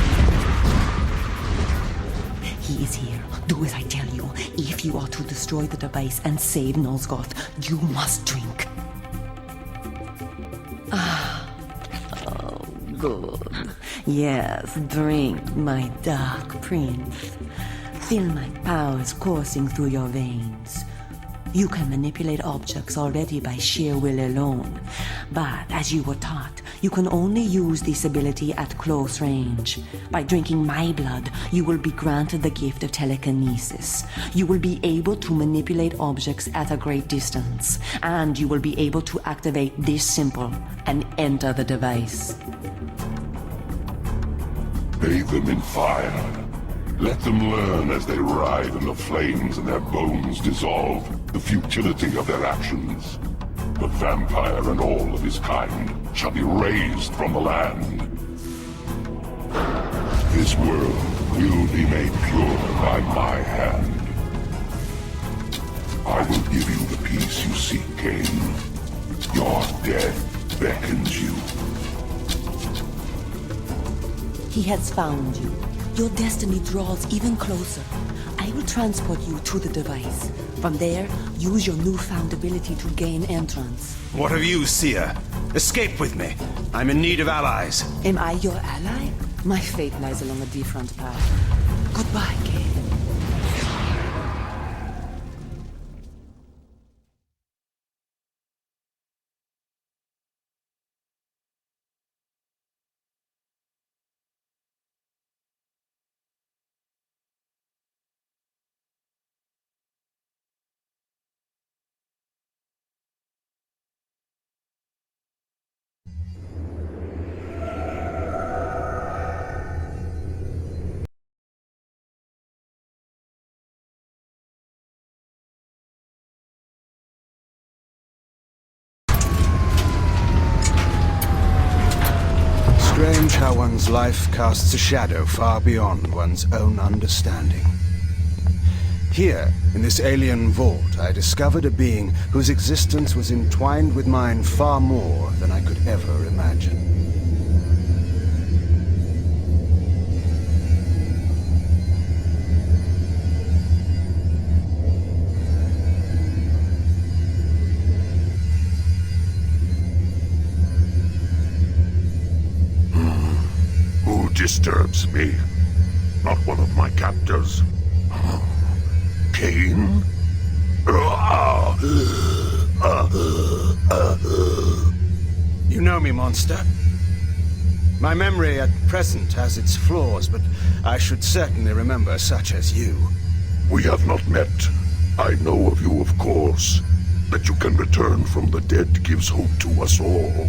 He is here. Do as I tell you. If you are to destroy the device and save Nosgoth, you must drink. Oh, good. Yes, drink, my dark prince. Feel my powers coursing through your veins. You can manipulate objects already by sheer will alone. But as you were taught, you can only use this ability at close range. By drinking my blood, you will be granted the gift of telekinesis. You will be able to manipulate objects at a great distance. And you will be able to activate this symbol and enter the device. Bathe them in fire. Let them learn as they writhe in the flames and their bones dissolve the futility of their actions. The vampire and all of his kind shall be razed from the land. This world will be made pure by my hand. I will give you the peace you seek, Kain. Your death beckons you. He has found you. Your destiny draws even closer. I will transport you to the device. From there, use your newfound ability to gain entrance. What of you, Seer? Escape with me. I'm in need of allies. Am I your ally? My fate lies along a different path. Goodbye, Kain. Strange how one's life casts a shadow far beyond one's own understanding. Here, in this alien vault, I discovered a being whose existence was entwined with mine far more than I could ever imagine. Who disturbs me? Not one of my captors. Kain? You know me, monster. My memory at present has its flaws, but I should certainly remember such as you. We have not met. I know of you, of course. That you can return from the dead gives hope to us all.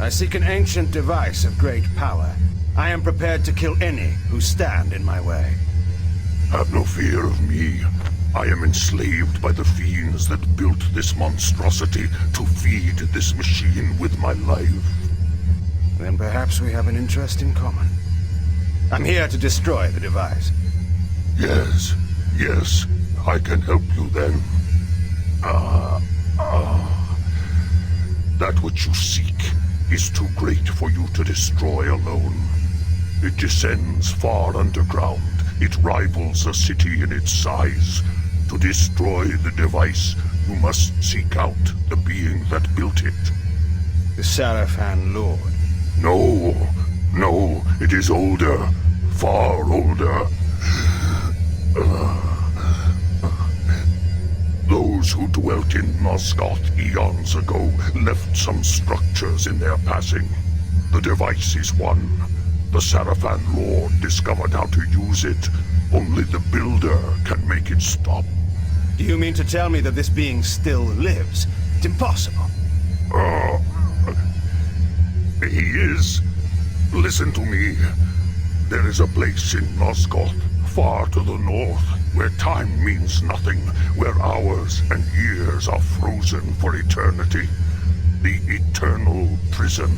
I seek an ancient device of great power. I am prepared to kill any who stand in my way. Have no fear of me. I am enslaved by the fiends that built this monstrosity to feed this machine with my life. Then perhaps we have an interest in common. I'm here to destroy the device. Yes, yes, I can help you then. That which you seek is too great for you to destroy alone. It descends far underground. It rivals a city in its size. To destroy the device, you must seek out the being that built it. The Sarafan Lord. No, it is older. Far older. Those who dwelt in Nosgoth eons ago left some structures in their passing. The device is one. The Sarafan Lord discovered how to use it. Only the Builder can make it stop. Do you mean to tell me that this being still lives? It's impossible. He is. Listen to me. There is a place in Nosgoth, far to the north, where time means nothing, where hours and years are frozen for eternity. The eternal prison.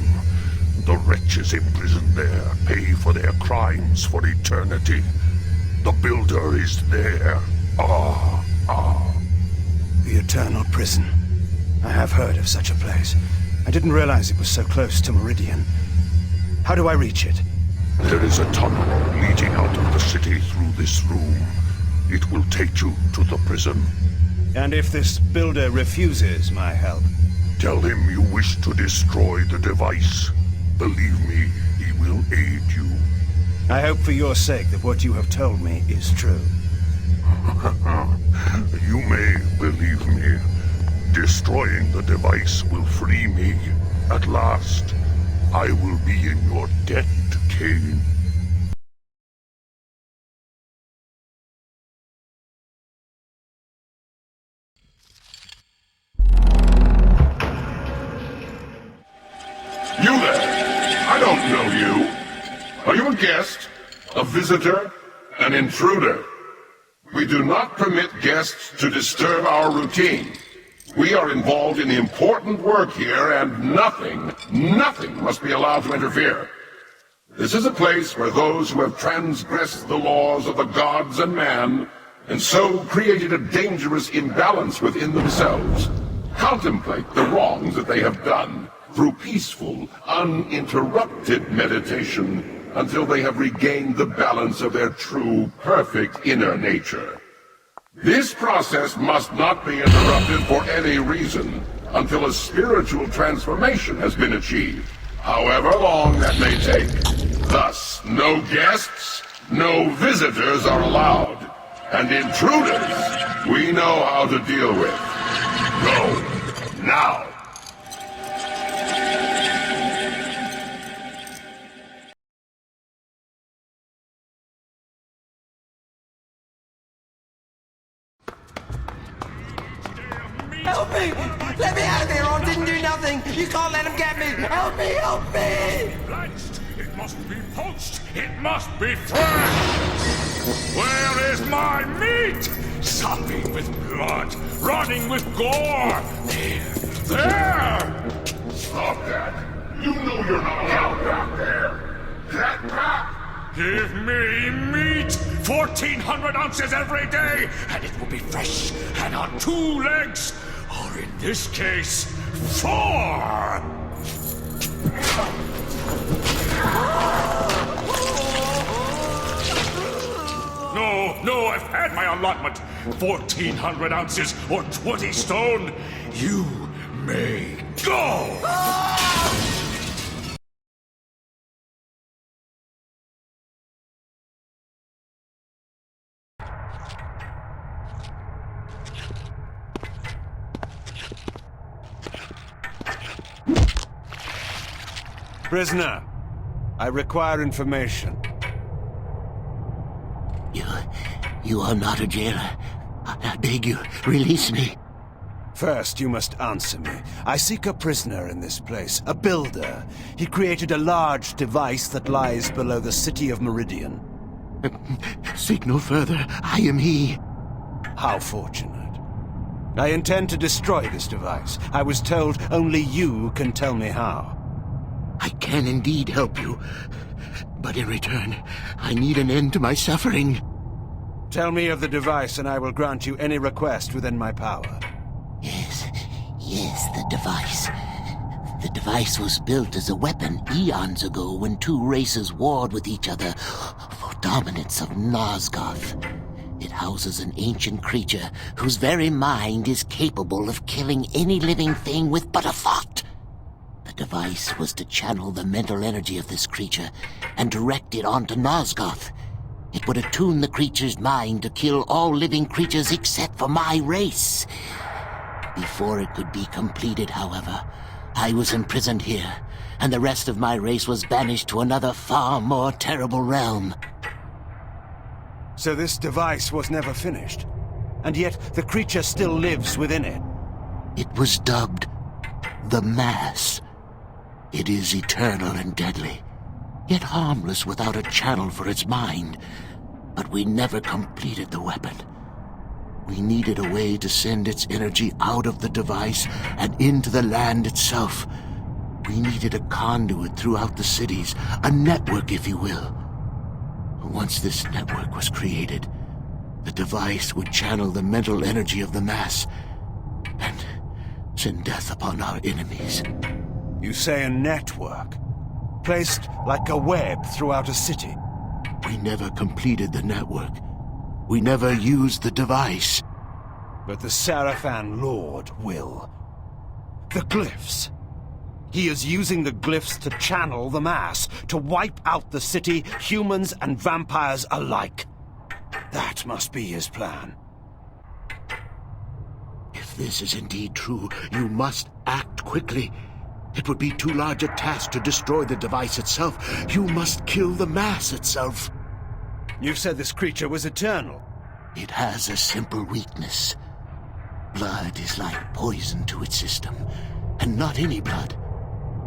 The wretches imprisoned there pay for their crimes for eternity. The Builder is there. The eternal prison. I have heard of such a place. I didn't realize it was so close to Meridian. How do I reach it? There is a tunnel leading out of the city through this room. It will take you to the prison. And if this Builder refuses my help? Tell him you wish to destroy the device. Believe me, he will aid you. I hope for your sake that what you have told me is true. You may believe me. Destroying the device will free me. At last, I will be in your debt, Kain. You there! I don't know you. Are you a guest? A visitor? An intruder? We do not permit guests to disturb our routine. We are involved in important work here, and nothing must be allowed to interfere. This is a place where those who have transgressed the laws of the gods and man, and so created a dangerous imbalance within themselves, contemplate the wrongs that they have done through peaceful, uninterrupted meditation until they have regained the balance of their true, perfect inner nature. This process must not be interrupted for any reason until a spiritual transformation has been achieved, however long that may take. Thus, no guests, no visitors are allowed, and intruders we know how to deal with. Go, now! Help me! Let me out of here, or I didn't do nothing! You can't let him get me! Help me! Help me! Blanched! It must be poached! It must be fresh! Where is my meat? Sopping with blood, running with gore! There! Stop that! You know you're not allowed back there! Get back! Give me meat! 1,400 ounces every day, and it will be fresh and on 2 legs! Or in this case, 4! No, I've had my allotment. 1,400 ounces or 20 stone. You may go! Prisoner, I require information. You are not a jailer. I beg you, release me. First, you must answer me. I seek a prisoner in this place, a builder. He created a large device that lies below the city of Meridian. Seek no further. I am he. How fortunate. I intend to destroy this device. I was told only you can tell me how. I can indeed help you. But in return, I need an end to my suffering. Tell me of the device and I will grant you any request within my power. Yes, the device. The device was built as a weapon eons ago when 2 races warred with each other for dominance of Nosgoth. It houses an ancient creature whose very mind is capable of killing any living thing with but a thought. The device was to channel the mental energy of this creature and direct it onto Nosgoth. It would attune the creature's mind to kill all living creatures except for my race. Before it could be completed, however, I was imprisoned here, and the rest of my race was banished to another far more terrible realm. So this device was never finished, and yet the creature still lives within it. It was dubbed the Mass. It is eternal and deadly, yet harmless without a channel for its mind. But we never completed the weapon. We needed a way to send its energy out of the device and into the land itself. We needed a conduit throughout the cities, a network, if you will. Once this network was created, the device would channel the mental energy of the Mass and send death upon our enemies. You say a network, placed like a web throughout a city. We never completed the network. We never used the device. But the Sarafan Lord will. The glyphs. He is using the glyphs to channel the Mass, to wipe out the city, humans and vampires alike. That must be his plan. If this is indeed true, you must act quickly. It would be too large a task to destroy the device itself. You must kill the Mass itself. You said this creature was eternal. It has a simple weakness. Blood is like poison to its system. And not any blood,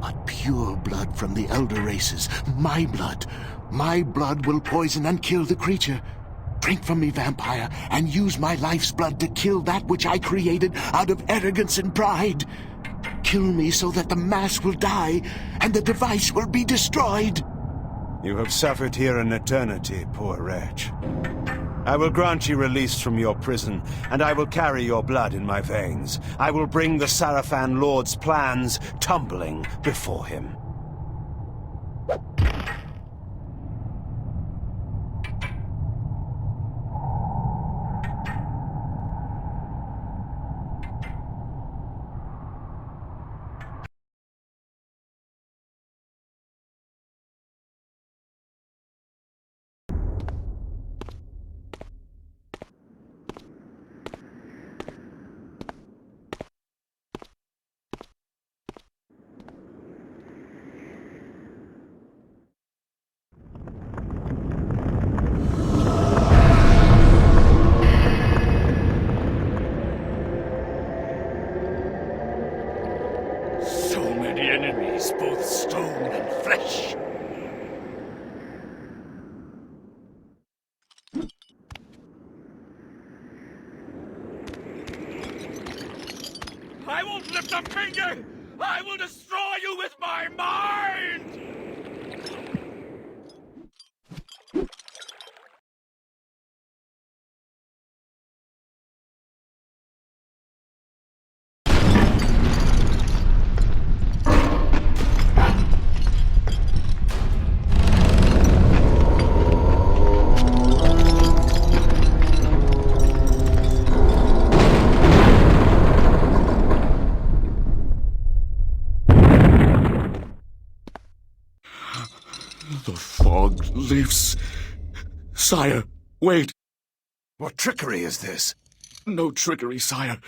but pure blood from the elder races. My blood. My blood will poison and kill the creature. Drink from me, vampire, and use my life's blood to kill that which I created out of arrogance and pride. Kill me so that the Mass will die, and the device will be destroyed. You have suffered here an eternity, poor wretch. I will grant you release from your prison, and I will carry your blood in my veins. I will bring the Sarafan Lord's plans tumbling before him. So many enemies, both stone and flesh. I won't lift a finger! I will destroy you with my mind! The fog lifts. Sire, wait. What trickery is this? No trickery, sire.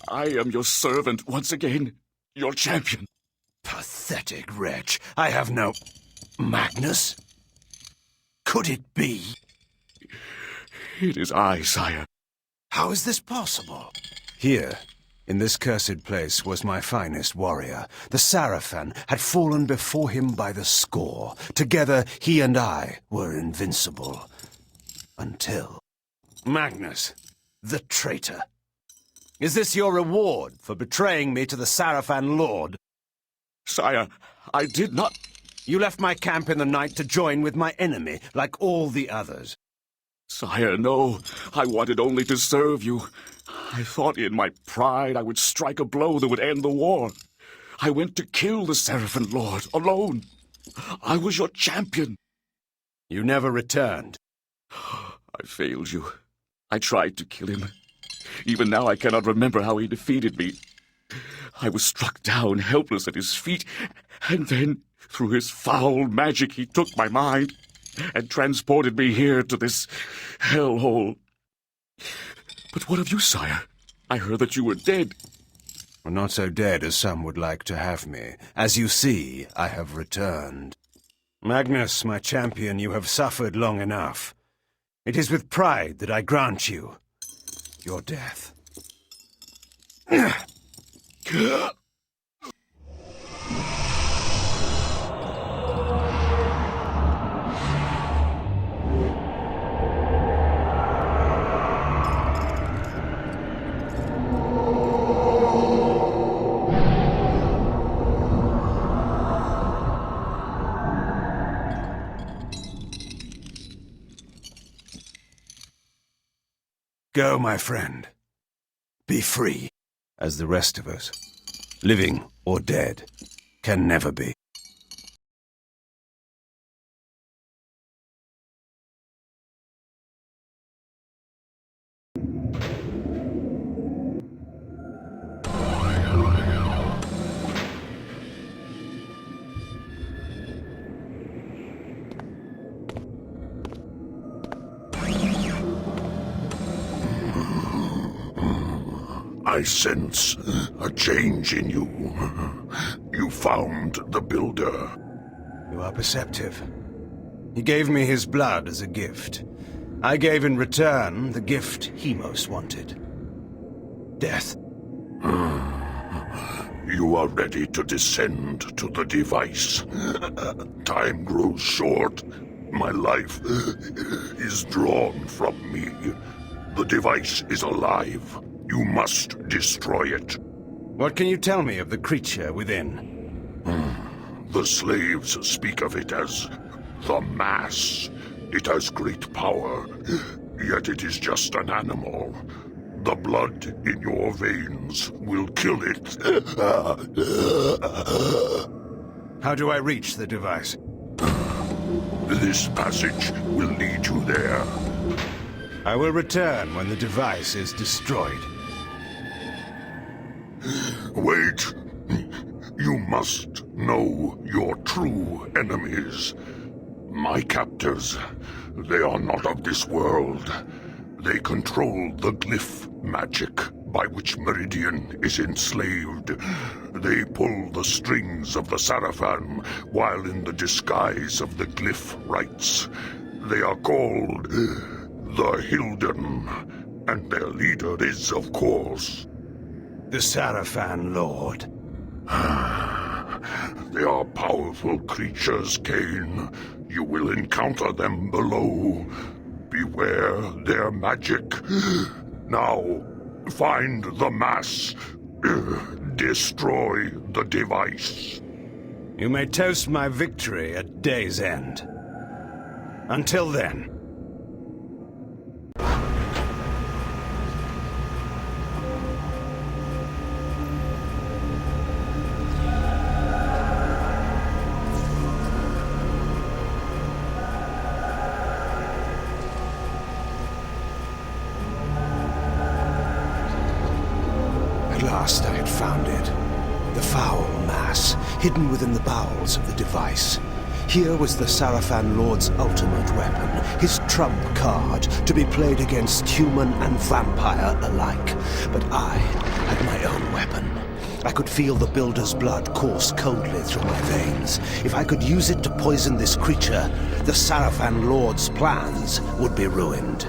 I am your servant once again. Your champion. Pathetic wretch. I have no... Magnus? Could it be? It is I, sire. How is this possible? Here, in this cursed place, was my finest warrior. The Sarafan had fallen before him by the score. Together, he and I were invincible. Until... Magnus, the traitor. Is this your reward for betraying me to the Sarafan Lord? Sire, I did not... You left my camp in the night to join with my enemy, like all the others. Sire, no. I wanted only to serve you. I thought in my pride I would strike a blow that would end the war. I went to kill the Sarafan Lord, alone. I was your champion. You never returned. I failed you. I tried to kill him. Even now I cannot remember how he defeated me. I was struck down, helpless at his feet, and then, through his foul magic, he took my mind and transported me here to this hellhole. But what of you, sire? I heard that you were dead. Well, not so dead as some would like to have me. As you see, I have returned. Magnus, my champion, you have suffered long enough. It is with pride that I grant you your death. Go, my friend. Be free, as the rest of us, living or dead, can never be. I sense a change in you. You found the Builder. You are perceptive. He gave me his blood as a gift. I gave in return the gift he most wanted. Death. You are ready to descend to the device. Time grows short. My life is drawn from me. The device is alive. You must destroy it. What can you tell me of the creature within? The slaves speak of it as The mass. It has great power, yet it is just an animal. The blood in your veins will kill it. How do I reach the device? This passage will lead you there. I will return when the device is destroyed. Wait. You must know your true enemies. My captors. They are not of this world. They control the glyph magic by which Meridian is enslaved. They pull the strings of the Sarafan while in the disguise of the glyph rites. They are called the Hilden, and their leader is, of course, the Sarafan Lord. They are powerful creatures, Kain. You will encounter them below. Beware their magic. Now, find the mass. Destroy the device. You may toast my victory at day's end. Until then. At last I had found it. The foul mass, hidden within the bowels of the device. Here was the Sarafan Lord's ultimate weapon, his trump card, to be played against human and vampire alike. But I had my own weapon. I could feel the Builder's blood course coldly through my veins. If I could use it to poison this creature, the Sarafan Lord's plans would be ruined.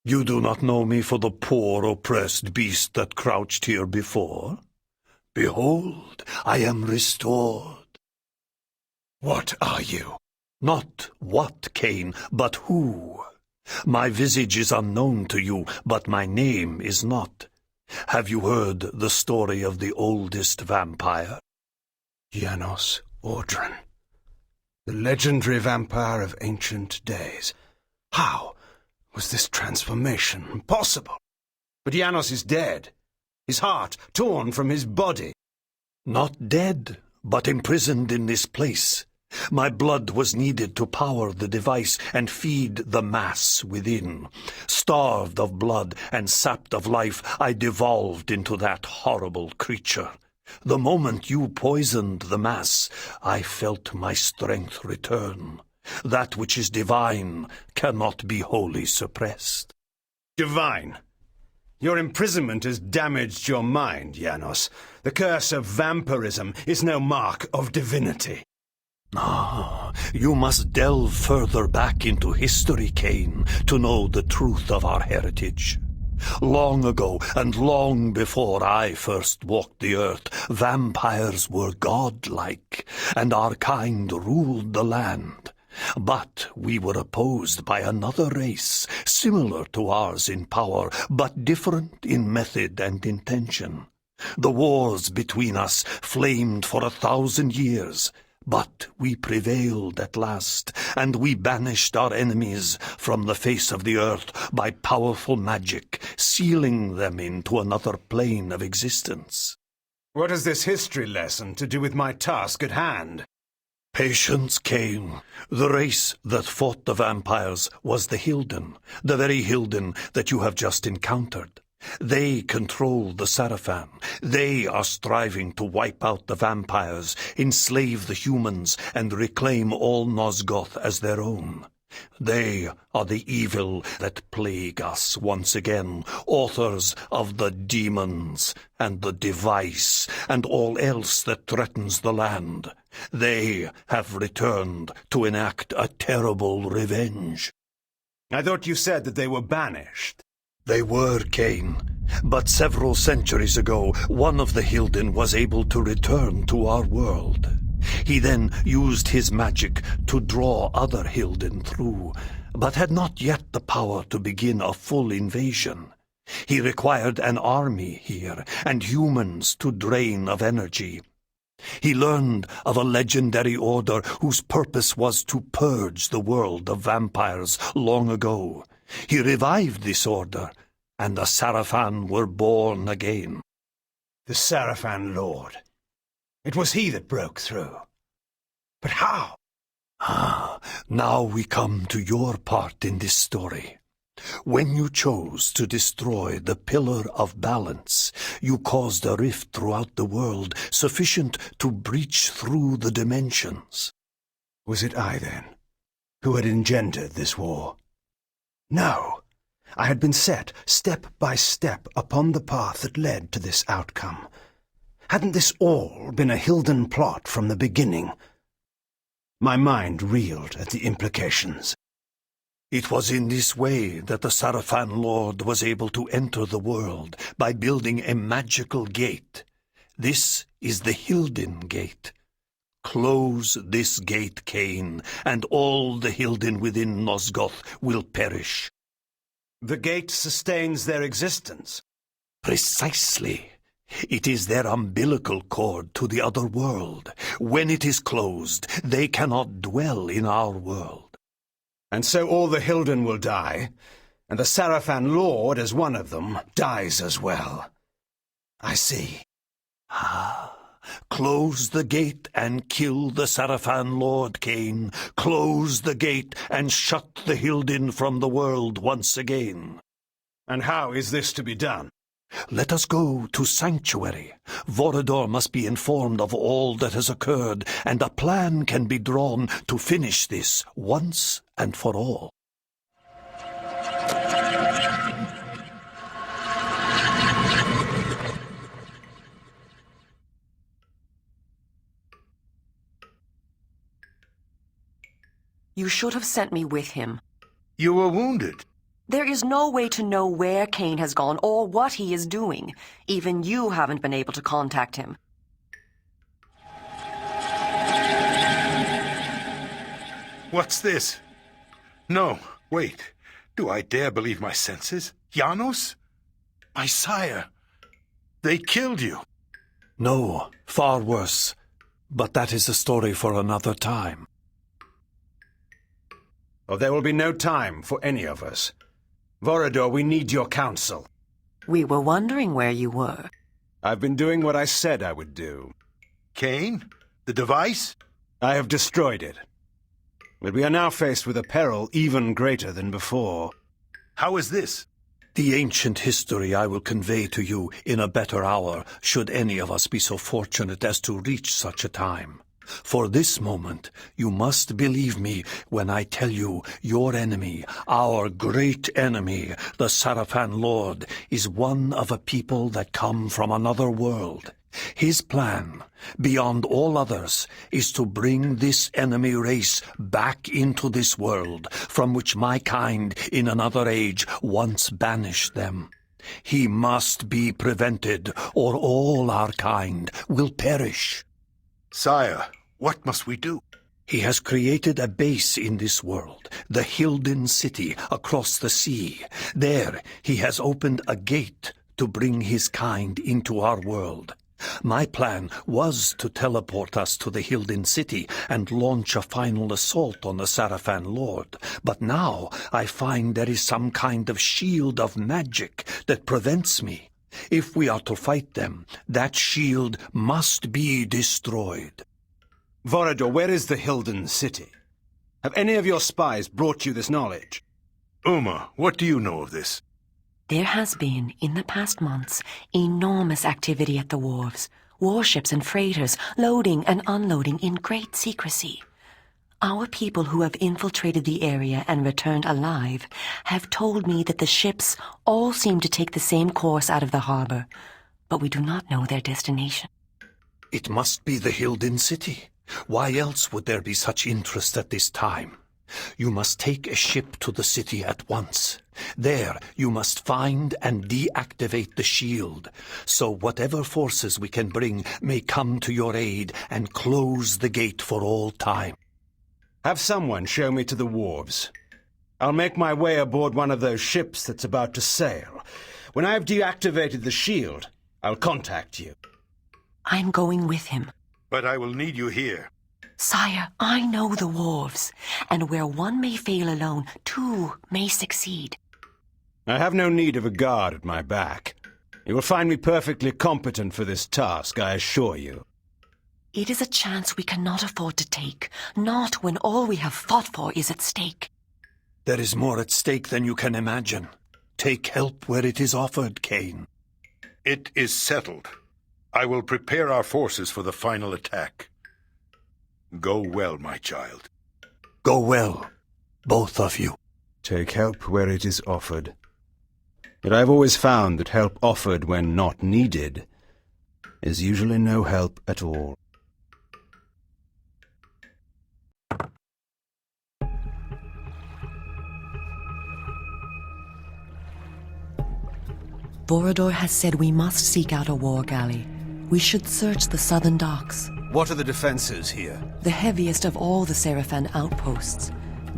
You do not know me for the poor oppressed beast that crouched here before? Behold, I am restored. What are you? Not what, Kain, but who. My visage is unknown to you, but my name is not. Have you heard the story of the oldest vampire? Janos Audron, the legendary vampire of ancient days. How was this transformation possible? But Janos is dead, his heart torn from his body. Not dead, but imprisoned in this place. My blood was needed to power the device and feed the mass within. Starved of blood and sapped of life, I devolved into that horrible creature. The moment you poisoned the mass, I felt my strength return. That which is divine cannot be wholly suppressed. Divine? Your imprisonment has damaged your mind, Janos. The curse of vampirism is no mark of divinity. Ah, you must delve further back into history, Kain, to know the truth of our heritage. Long ago, and long before I first walked the earth, vampires were godlike, and our kind ruled the land. But we were opposed by another race, similar to ours in power, but different in method and intention. The wars between us flamed for 1,000 years, but we prevailed at last, and we banished our enemies from the face of the earth by powerful magic, sealing them into another plane of existence. What has this history lesson to do with my task at hand? Patience, Kain. The race that fought the vampires was the Hilden, the very Hilden that you have just encountered. They control the Sarafan. They are striving to wipe out the vampires, enslave the humans, and reclaim all Nosgoth as their own. They are the evil that plague us once again, authors of the demons and the device and all else that threatens the land. They have returned to enact a terrible revenge. I thought you said that they were banished. They were, Kain. But several centuries ago, one of the Hilden was able to return to our world. He then used his magic to draw other Hilden through, but had not yet the power to begin a full invasion. He required an army here, and humans to drain of energy. He learned of a legendary order whose purpose was to purge the world of vampires long ago. He revived this order, and the Sarafan were born again. The Sarafan Lord. It was he that broke through. But how? Now we come to your part in this story. When you chose to destroy the Pillar of Balance, you caused a rift throughout the world sufficient to breach through the dimensions. Was it I, then, who had engendered this war? No. I had been set, step by step, upon the path that led to this outcome. Hadn't this all been a Hilden plot from the beginning? My mind reeled at the implications. It was in this way that the Sarafan Lord was able to enter the world, by building a magical gate. This is the Hilden Gate. Close this gate, Kain, and all the Hilden within Nosgoth will perish. The gate sustains their existence. Precisely. It is their umbilical cord to the other world. When it is closed, they cannot dwell in our world. And so all the Hilden will die, and the Sarafan Lord, as one of them, dies as well. I see. Close the gate and kill the Sarafan Lord, Kain. Close the gate and shut the Hilden from the world once again. And how is this to be done? Let us go to Sanctuary. Vorador must be informed of all that has occurred, and a plan can be drawn to finish this once and for all. You should have sent me with him. You were wounded. There is no way to know where Kain has gone or what he is doing. Even you haven't been able to contact him. What's this? No, wait. Do I dare believe my senses? Janos? My sire. They killed you. No, far worse. But that is a story for another time. Oh, there will be no time for any of us. Vorador, we need your counsel. We were wondering where you were. I've been doing what I said I would do. Kain? The device? I have destroyed it. But we are now faced with a peril even greater than before. How is this? The ancient history I will convey to you in a better hour, should any of us be so fortunate as to reach such a time. For this moment, you must believe me when I tell you your enemy, our great enemy, the Sarafan Lord, is one of a people that come from another world. His plan, beyond all others, is to bring this enemy race back into this world, from which my kind in another age once banished them. He must be prevented, or all our kind will perish. Sire, what must we do? He has created a base in this world, the Hilden City across the sea. There, he has opened a gate to bring his kind into our world. My plan was to teleport us to the Hilden City and launch a final assault on the Sarafan Lord. But now I find there is some kind of shield of magic that prevents me. If we are to fight them, that shield must be destroyed. Vorador, where is the Hilden City? Have any of your spies brought you this knowledge? Uma, what do you know of this? There has been, in the past months, enormous activity at the wharves. Warships and freighters loading and unloading in great secrecy. Our people who have infiltrated the area and returned alive have told me that the ships all seem to take the same course out of the harbor, but we do not know their destination. It must be the Hilden City. Why else would there be such interest at this time? You must take a ship to the city at once. There you must find and deactivate the shield, so whatever forces we can bring may come to your aid and close the gate for all time. Have someone show me to the wharves. I'll make my way aboard one of those ships that's about to sail. When I've deactivated the shield, I'll contact you. I'm going with him. But I will need you here. Sire, I know the wharves, and where one may fail alone, two may succeed. I have no need of a guard at my back. You will find me perfectly competent for this task, I assure you. It is a chance we cannot afford to take, not when all we have fought for is at stake. There is more at stake than you can imagine. Take help where it is offered, Kain. It is settled. I will prepare our forces for the final attack. Go well, my child. Go well, both of you. Take help where it is offered. Yet I've always found that help offered when not needed is usually no help at all. Vorador has said we must seek out a war galley. We should search the southern docks. What are the defenses here? The heaviest of all the Sarafan outposts.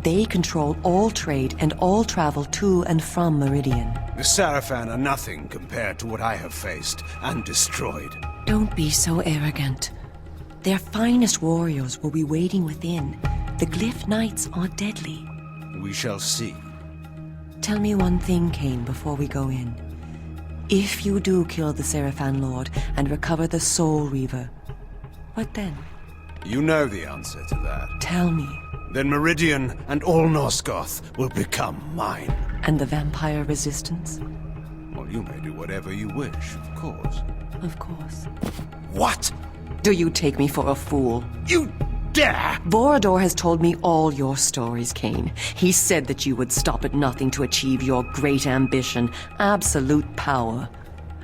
They control all trade and all travel to and from Meridian. The Sarafan are nothing compared to what I have faced and destroyed. Don't be so arrogant. Their finest warriors will be waiting within. The Glyph Knights are deadly. We shall see. Tell me one thing, Kain, before we go in. If you do kill the Sarafan Lord and recover the Soul Reaver, what then? You know the answer to that. Tell me. Then Meridian and all Nosgoth will become mine. And the vampire resistance? Well, you may do whatever you wish, of course. Of course. What? Do you take me for a fool? You dare! Vorador has told me all your stories, Kain. He said that you would stop at nothing to achieve your great ambition, absolute power.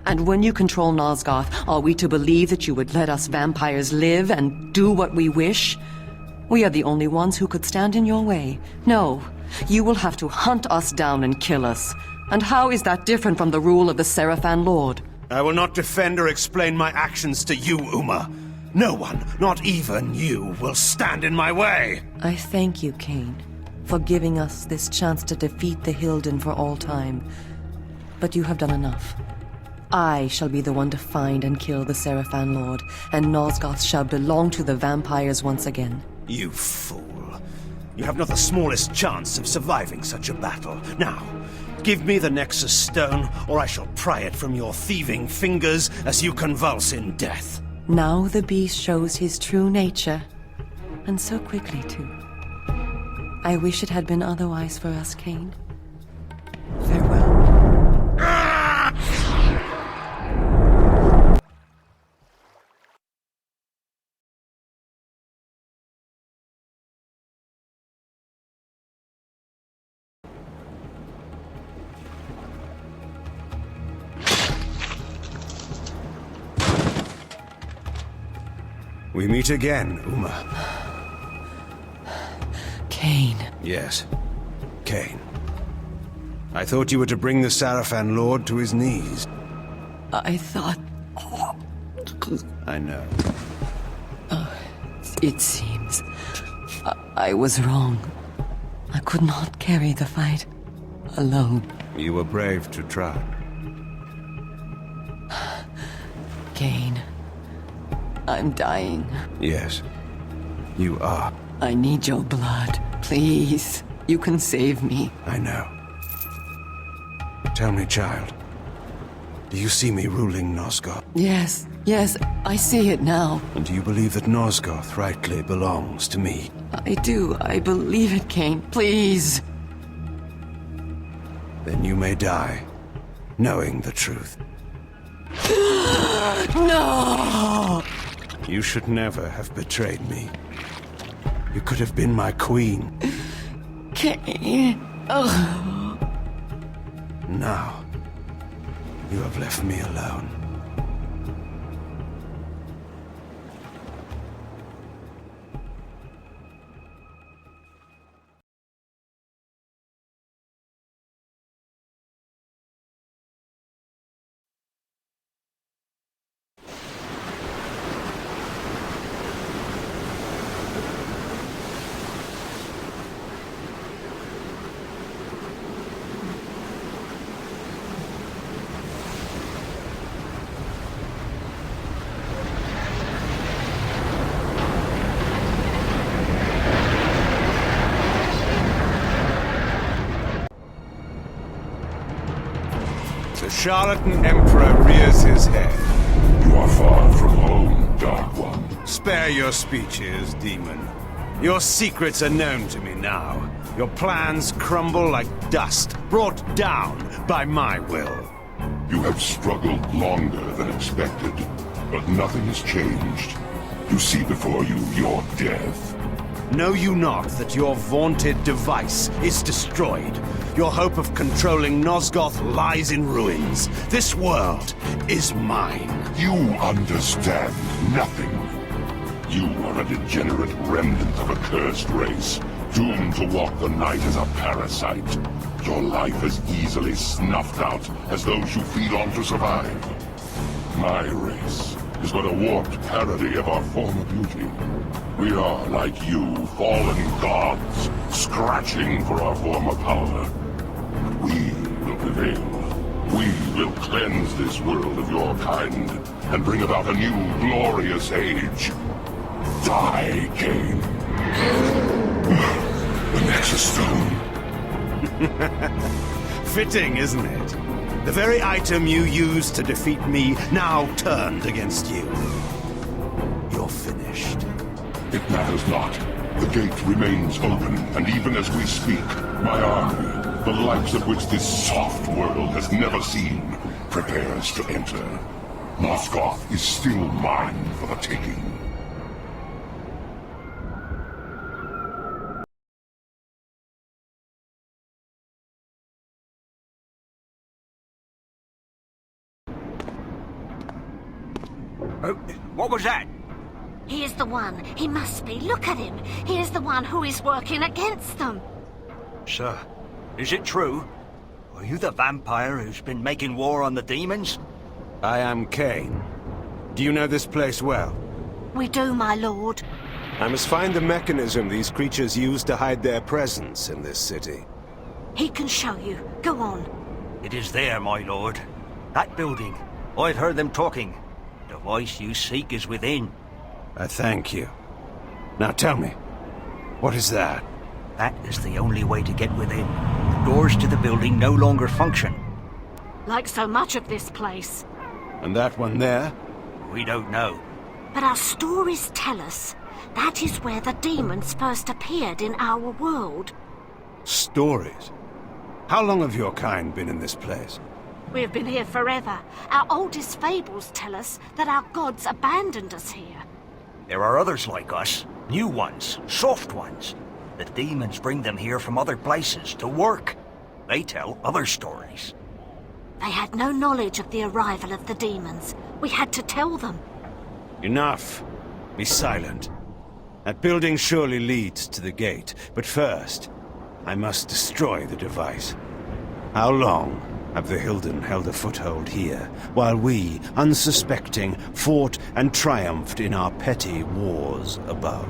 And when you control Nosgoth, are we to believe that you would let us vampires live and do what we wish? We are the only ones who could stand in your way. No, you will have to hunt us down and kill us. And how is that different from the rule of the Sarafan Lord? I will not defend or explain my actions to you, Uma. No one, not even you, will stand in my way. I thank you, Kain, for giving us this chance to defeat the Hilden for all time. But you have done enough. I shall be the one to find and kill the Sarafan Lord, and Nosgoth shall belong to the vampires once again. You fool. You have not the smallest chance of surviving such a battle. Now, give me the Nexus Stone, or I shall pry it from your thieving fingers as you convulse in death. Now the beast shows his true nature, and so quickly, too. I wish it had been otherwise for us, Kain. Farewell. We meet again, Uma. Kain. Yes, Kain. I thought you were to bring the Sarafan Lord to his knees. I thought... I know. It seems... I was wrong. I could not carry the fight alone. You were brave to try. Kain, I'm dying. Yes, you are. I need your blood. Please, you can save me. I know. Tell me, child, do you see me ruling Nosgoth? Yes, I see it now. And do you believe that Nosgoth rightly belongs to me? I do. I believe it, Kain. Please. Then you may die, knowing the truth. No! You should never have betrayed me. You could have been my queen. Kain. Oh. Now, you have left me alone. The charlatan emperor rears his head. You are far from home, Dark One. Spare your speeches, demon. Your secrets are known to me now. Your plans crumble like dust, brought down by my will. You have struggled longer than expected, but nothing has changed. You see before you your death. Know you not that your vaunted device is destroyed? Your hope of controlling Nosgoth lies in ruins. This world is mine. You understand nothing. You are a degenerate remnant of a cursed race, doomed to walk the night as a parasite. Your life as easily snuffed out as those you feed on to survive. My race is but a warped parody of our former beauty. We are, like you, fallen gods, scratching for our former power. We will prevail. We will cleanse this world of your kind, and bring about a new, glorious age. Die, Kain. The Nexus Stone. Fitting, isn't it? The very item you used to defeat me now turned against you. You're finished. It matters not. The gate remains open, and even as we speak, my army, the likes of which this soft world has never seen, prepares to enter. Nosgoth is still mine for the taking. What was that? He is the one. He must be. Look at him. He is the one who is working against them. Sir, is it true? Are you the vampire who's been making war on the demons? I am Kain. Do you know this place well? We do, my lord. I must find the mechanism these creatures use to hide their presence in this city. He can show you. Go on. It is there, my lord. That building. I've heard them talking. The voice you seek is within. I thank you. Now tell me, what is that? That is the only way to get within. The doors to the building no longer function. Like so much of this place. And that one there? We don't know. But our stories tell us that is where the demons first appeared in our world. Stories? How long have your kind been in this place? We have been here forever. Our oldest fables tell us that our gods abandoned us here. There are others like us. New ones. Soft ones. The demons bring them here from other places to work. They tell other stories. They had no knowledge of the arrival of the demons. We had to tell them. Enough. Be silent. That building surely leads to the gate, but first, I must destroy the device. How long have the Hilden held a foothold here, while we, unsuspecting, fought and triumphed in our petty wars above?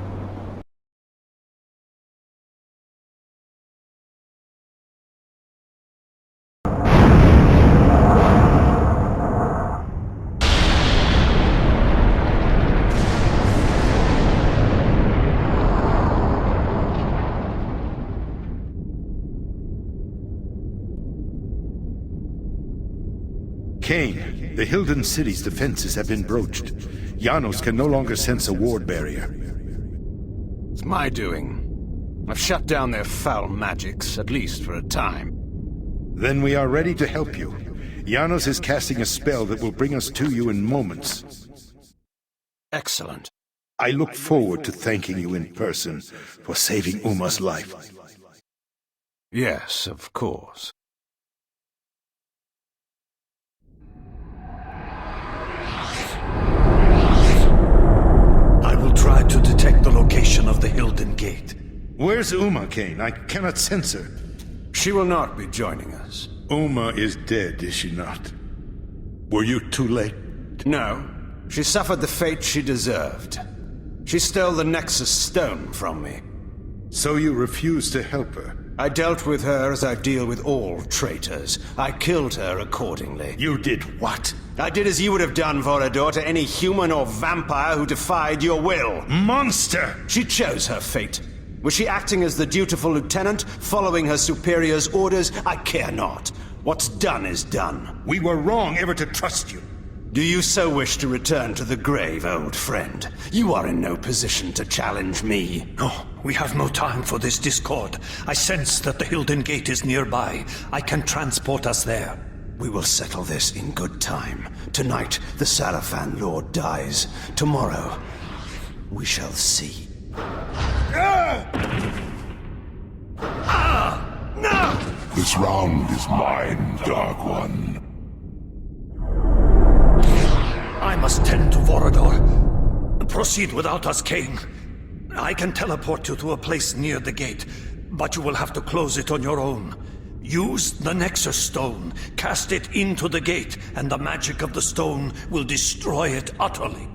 Kain, the Hilden city's defenses have been broached. Janos can no longer sense a ward barrier. It's my doing. I've shut down their foul magics, at least for a time. Then we are ready to help you. Janos is casting a spell that will bring us to you in moments. Excellent. I look forward to thanking you in person for saving Uma's life. Yes, of course. I will try to detect the location of the Hilden Gate. Where's Uma, Kain? I cannot sense her. She will not be joining us. Uma is dead, is she not? Were you too late? No. She suffered the fate she deserved. She stole the Nexus Stone from me. So you refused to help her? I dealt with her as I deal with all traitors. I killed her accordingly. You did what? I did as you would have done, Vorador, to any human or vampire who defied your will. Monster! She chose her fate. Was she acting as the dutiful lieutenant, following her superior's orders? I care not. What's done is done. We were wrong ever to trust you. Do you so wish to return to the grave, old friend? You are in no position to challenge me. No, we have no time for this discord. I sense that the Hilden Gate is nearby. I can transport us there. We will settle this in good time. Tonight, the Sarafan Lord dies. Tomorrow, we shall see. No! This round is mine, Dark One. I must tend to Vorador. Proceed without us, Kain. I can teleport you to a place near the gate, but you will have to close it on your own. Use the Nexus Stone, cast it into the gate, and the magic of the stone will destroy it utterly.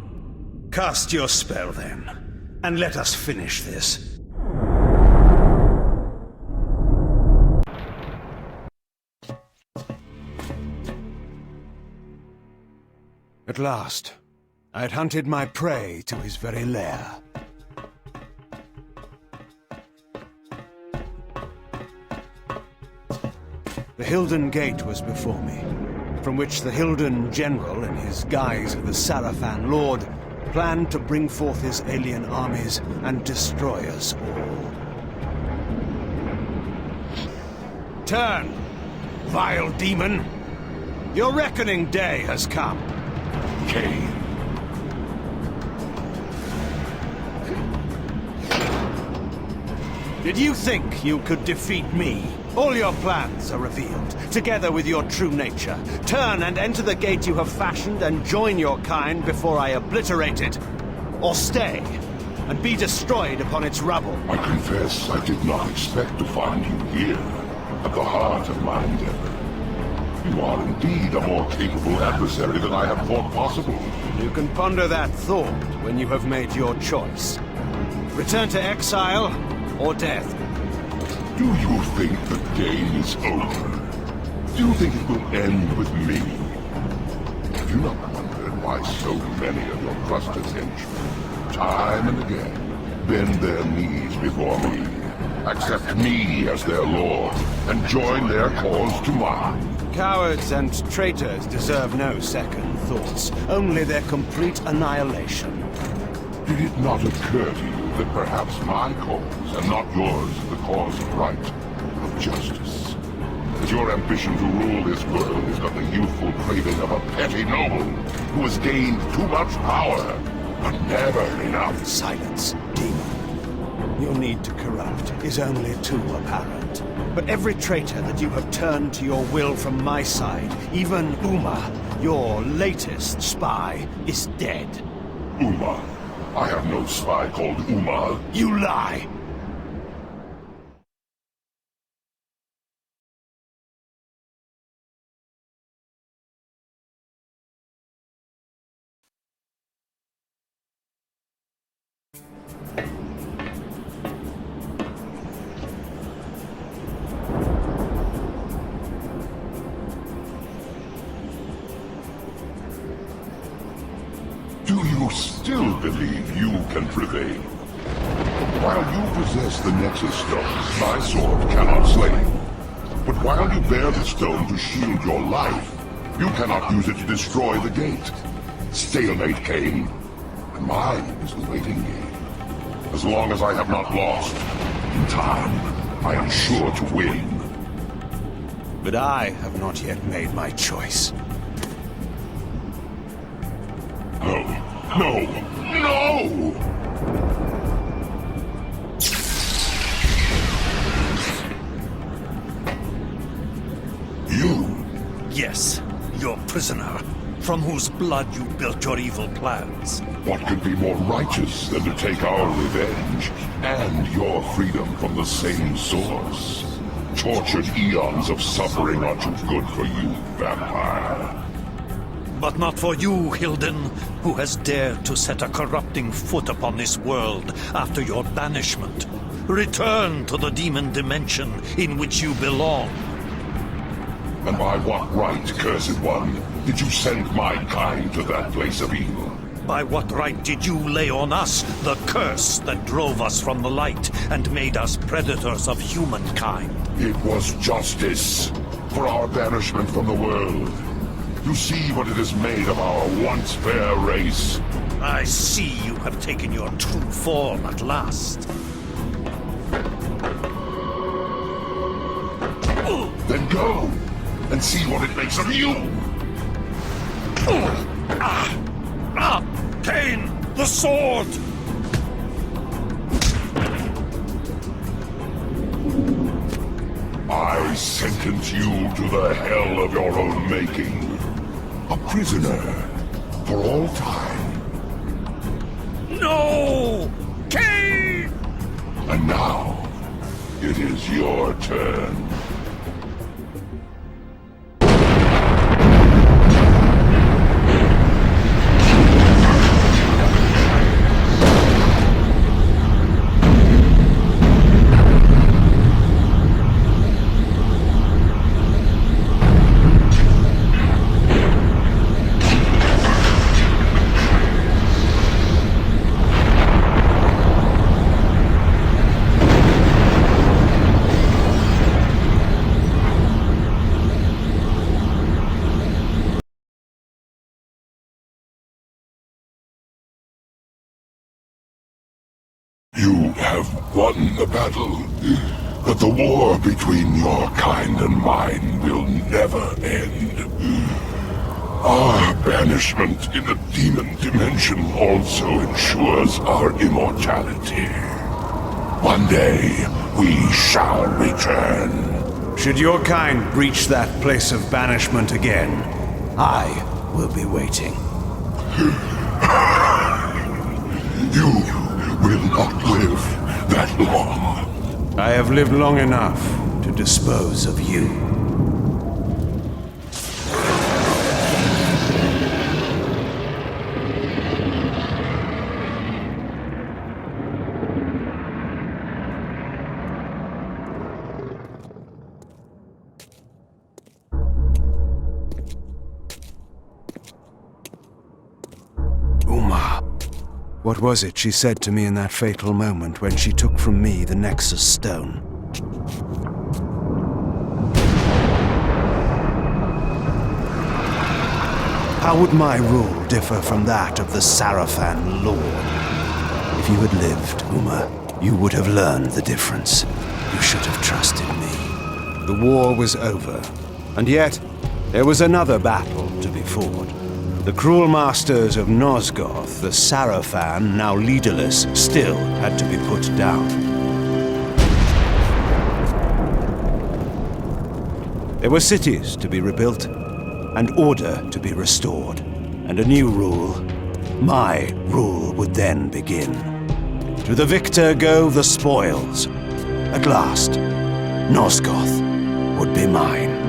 Cast your spell, then, and let us finish this. At last, I had hunted my prey to his very lair. The Hilden Gate was before me, from which the Hilden General, in his guise of the Sarafan Lord, planned to bring forth his alien armies and destroy us all. Turn, vile demon! Your reckoning day has come. Kain. Did you think you could defeat me? All your plans are revealed, together with your true nature. Turn and enter the gate you have fashioned and join your kind before I obliterate it. Or stay, and be destroyed upon its rubble. I confess I did not expect to find you here, at the heart of my endeavor. You are indeed a more capable adversary than I have thought possible. You can ponder that thought when you have made your choice. Return to exile, or death. Do you think the game is over? Do you think it will end with me? Have you not wondered why so many of your trusted henchmen, time and again, bend their knees before me, accept me as their lord, and join their cause to mine? Cowards and traitors deserve no second thoughts, only their complete annihilation. Did it not occur to you that perhaps my cause, and not yours, is the cause of right, of justice? That your ambition to rule this world is but the youthful craving of a petty noble who has gained too much power, but never enough? Silence, demon. Your need to corrupt is only too apparent. But every traitor that you have turned to your will from my side, even Uma, your latest spy, is dead. Uma? I have no spy called Uma. You lie! believe you can prevail. While you possess the Nexus Stone, my sword cannot slay you. But while you bear the stone to shield your life, you cannot use it to destroy the gate. Stalemate, Kain. And mine is the waiting game. As long as I have not lost, in time, I am sure to win. But I have not yet made my choice. No, no, no! You? Yes, your prisoner, from whose blood you built your evil plans. What could be more righteous than to take our revenge and your freedom from the same source? Tortured eons of suffering are too good for you, vampire. But not for you, Hilden, who has dared to set a corrupting foot upon this world after your banishment. Return to the demon dimension in which you belong. And by what right, Cursed One, did you send my kind to that place of evil? By what right did you lay on us the curse that drove us from the light and made us predators of humankind? It was justice for our banishment from the world. You see what it has made of our once fair race. I see you have taken your true form at last. Then go and see what it makes of you! Kain! The sword! I sentence you to the hell of your own making. A prisoner for all time. No! Kain! And now, it is your turn. You have won the battle, but the war between your kind and mine will never end. Our banishment in the demon dimension also ensures our immortality. One day, we shall return. Should your kind breach that place of banishment again, I will be waiting. You will not live that long. I have lived long enough to dispose of you. What was it she said to me in that fatal moment when she took from me the Nexus Stone? How would my rule differ from that of the Sarafan Lord? If you had lived, Uma, you would have learned the difference. You should have trusted me. The war was over, and yet there was another battle to be fought. The cruel masters of Nosgoth, the Sarafan, now leaderless, still had to be put down. There were cities to be rebuilt, and order to be restored, and a new rule. My rule would then begin. To the victor go the spoils. At last, Nosgoth would be mine.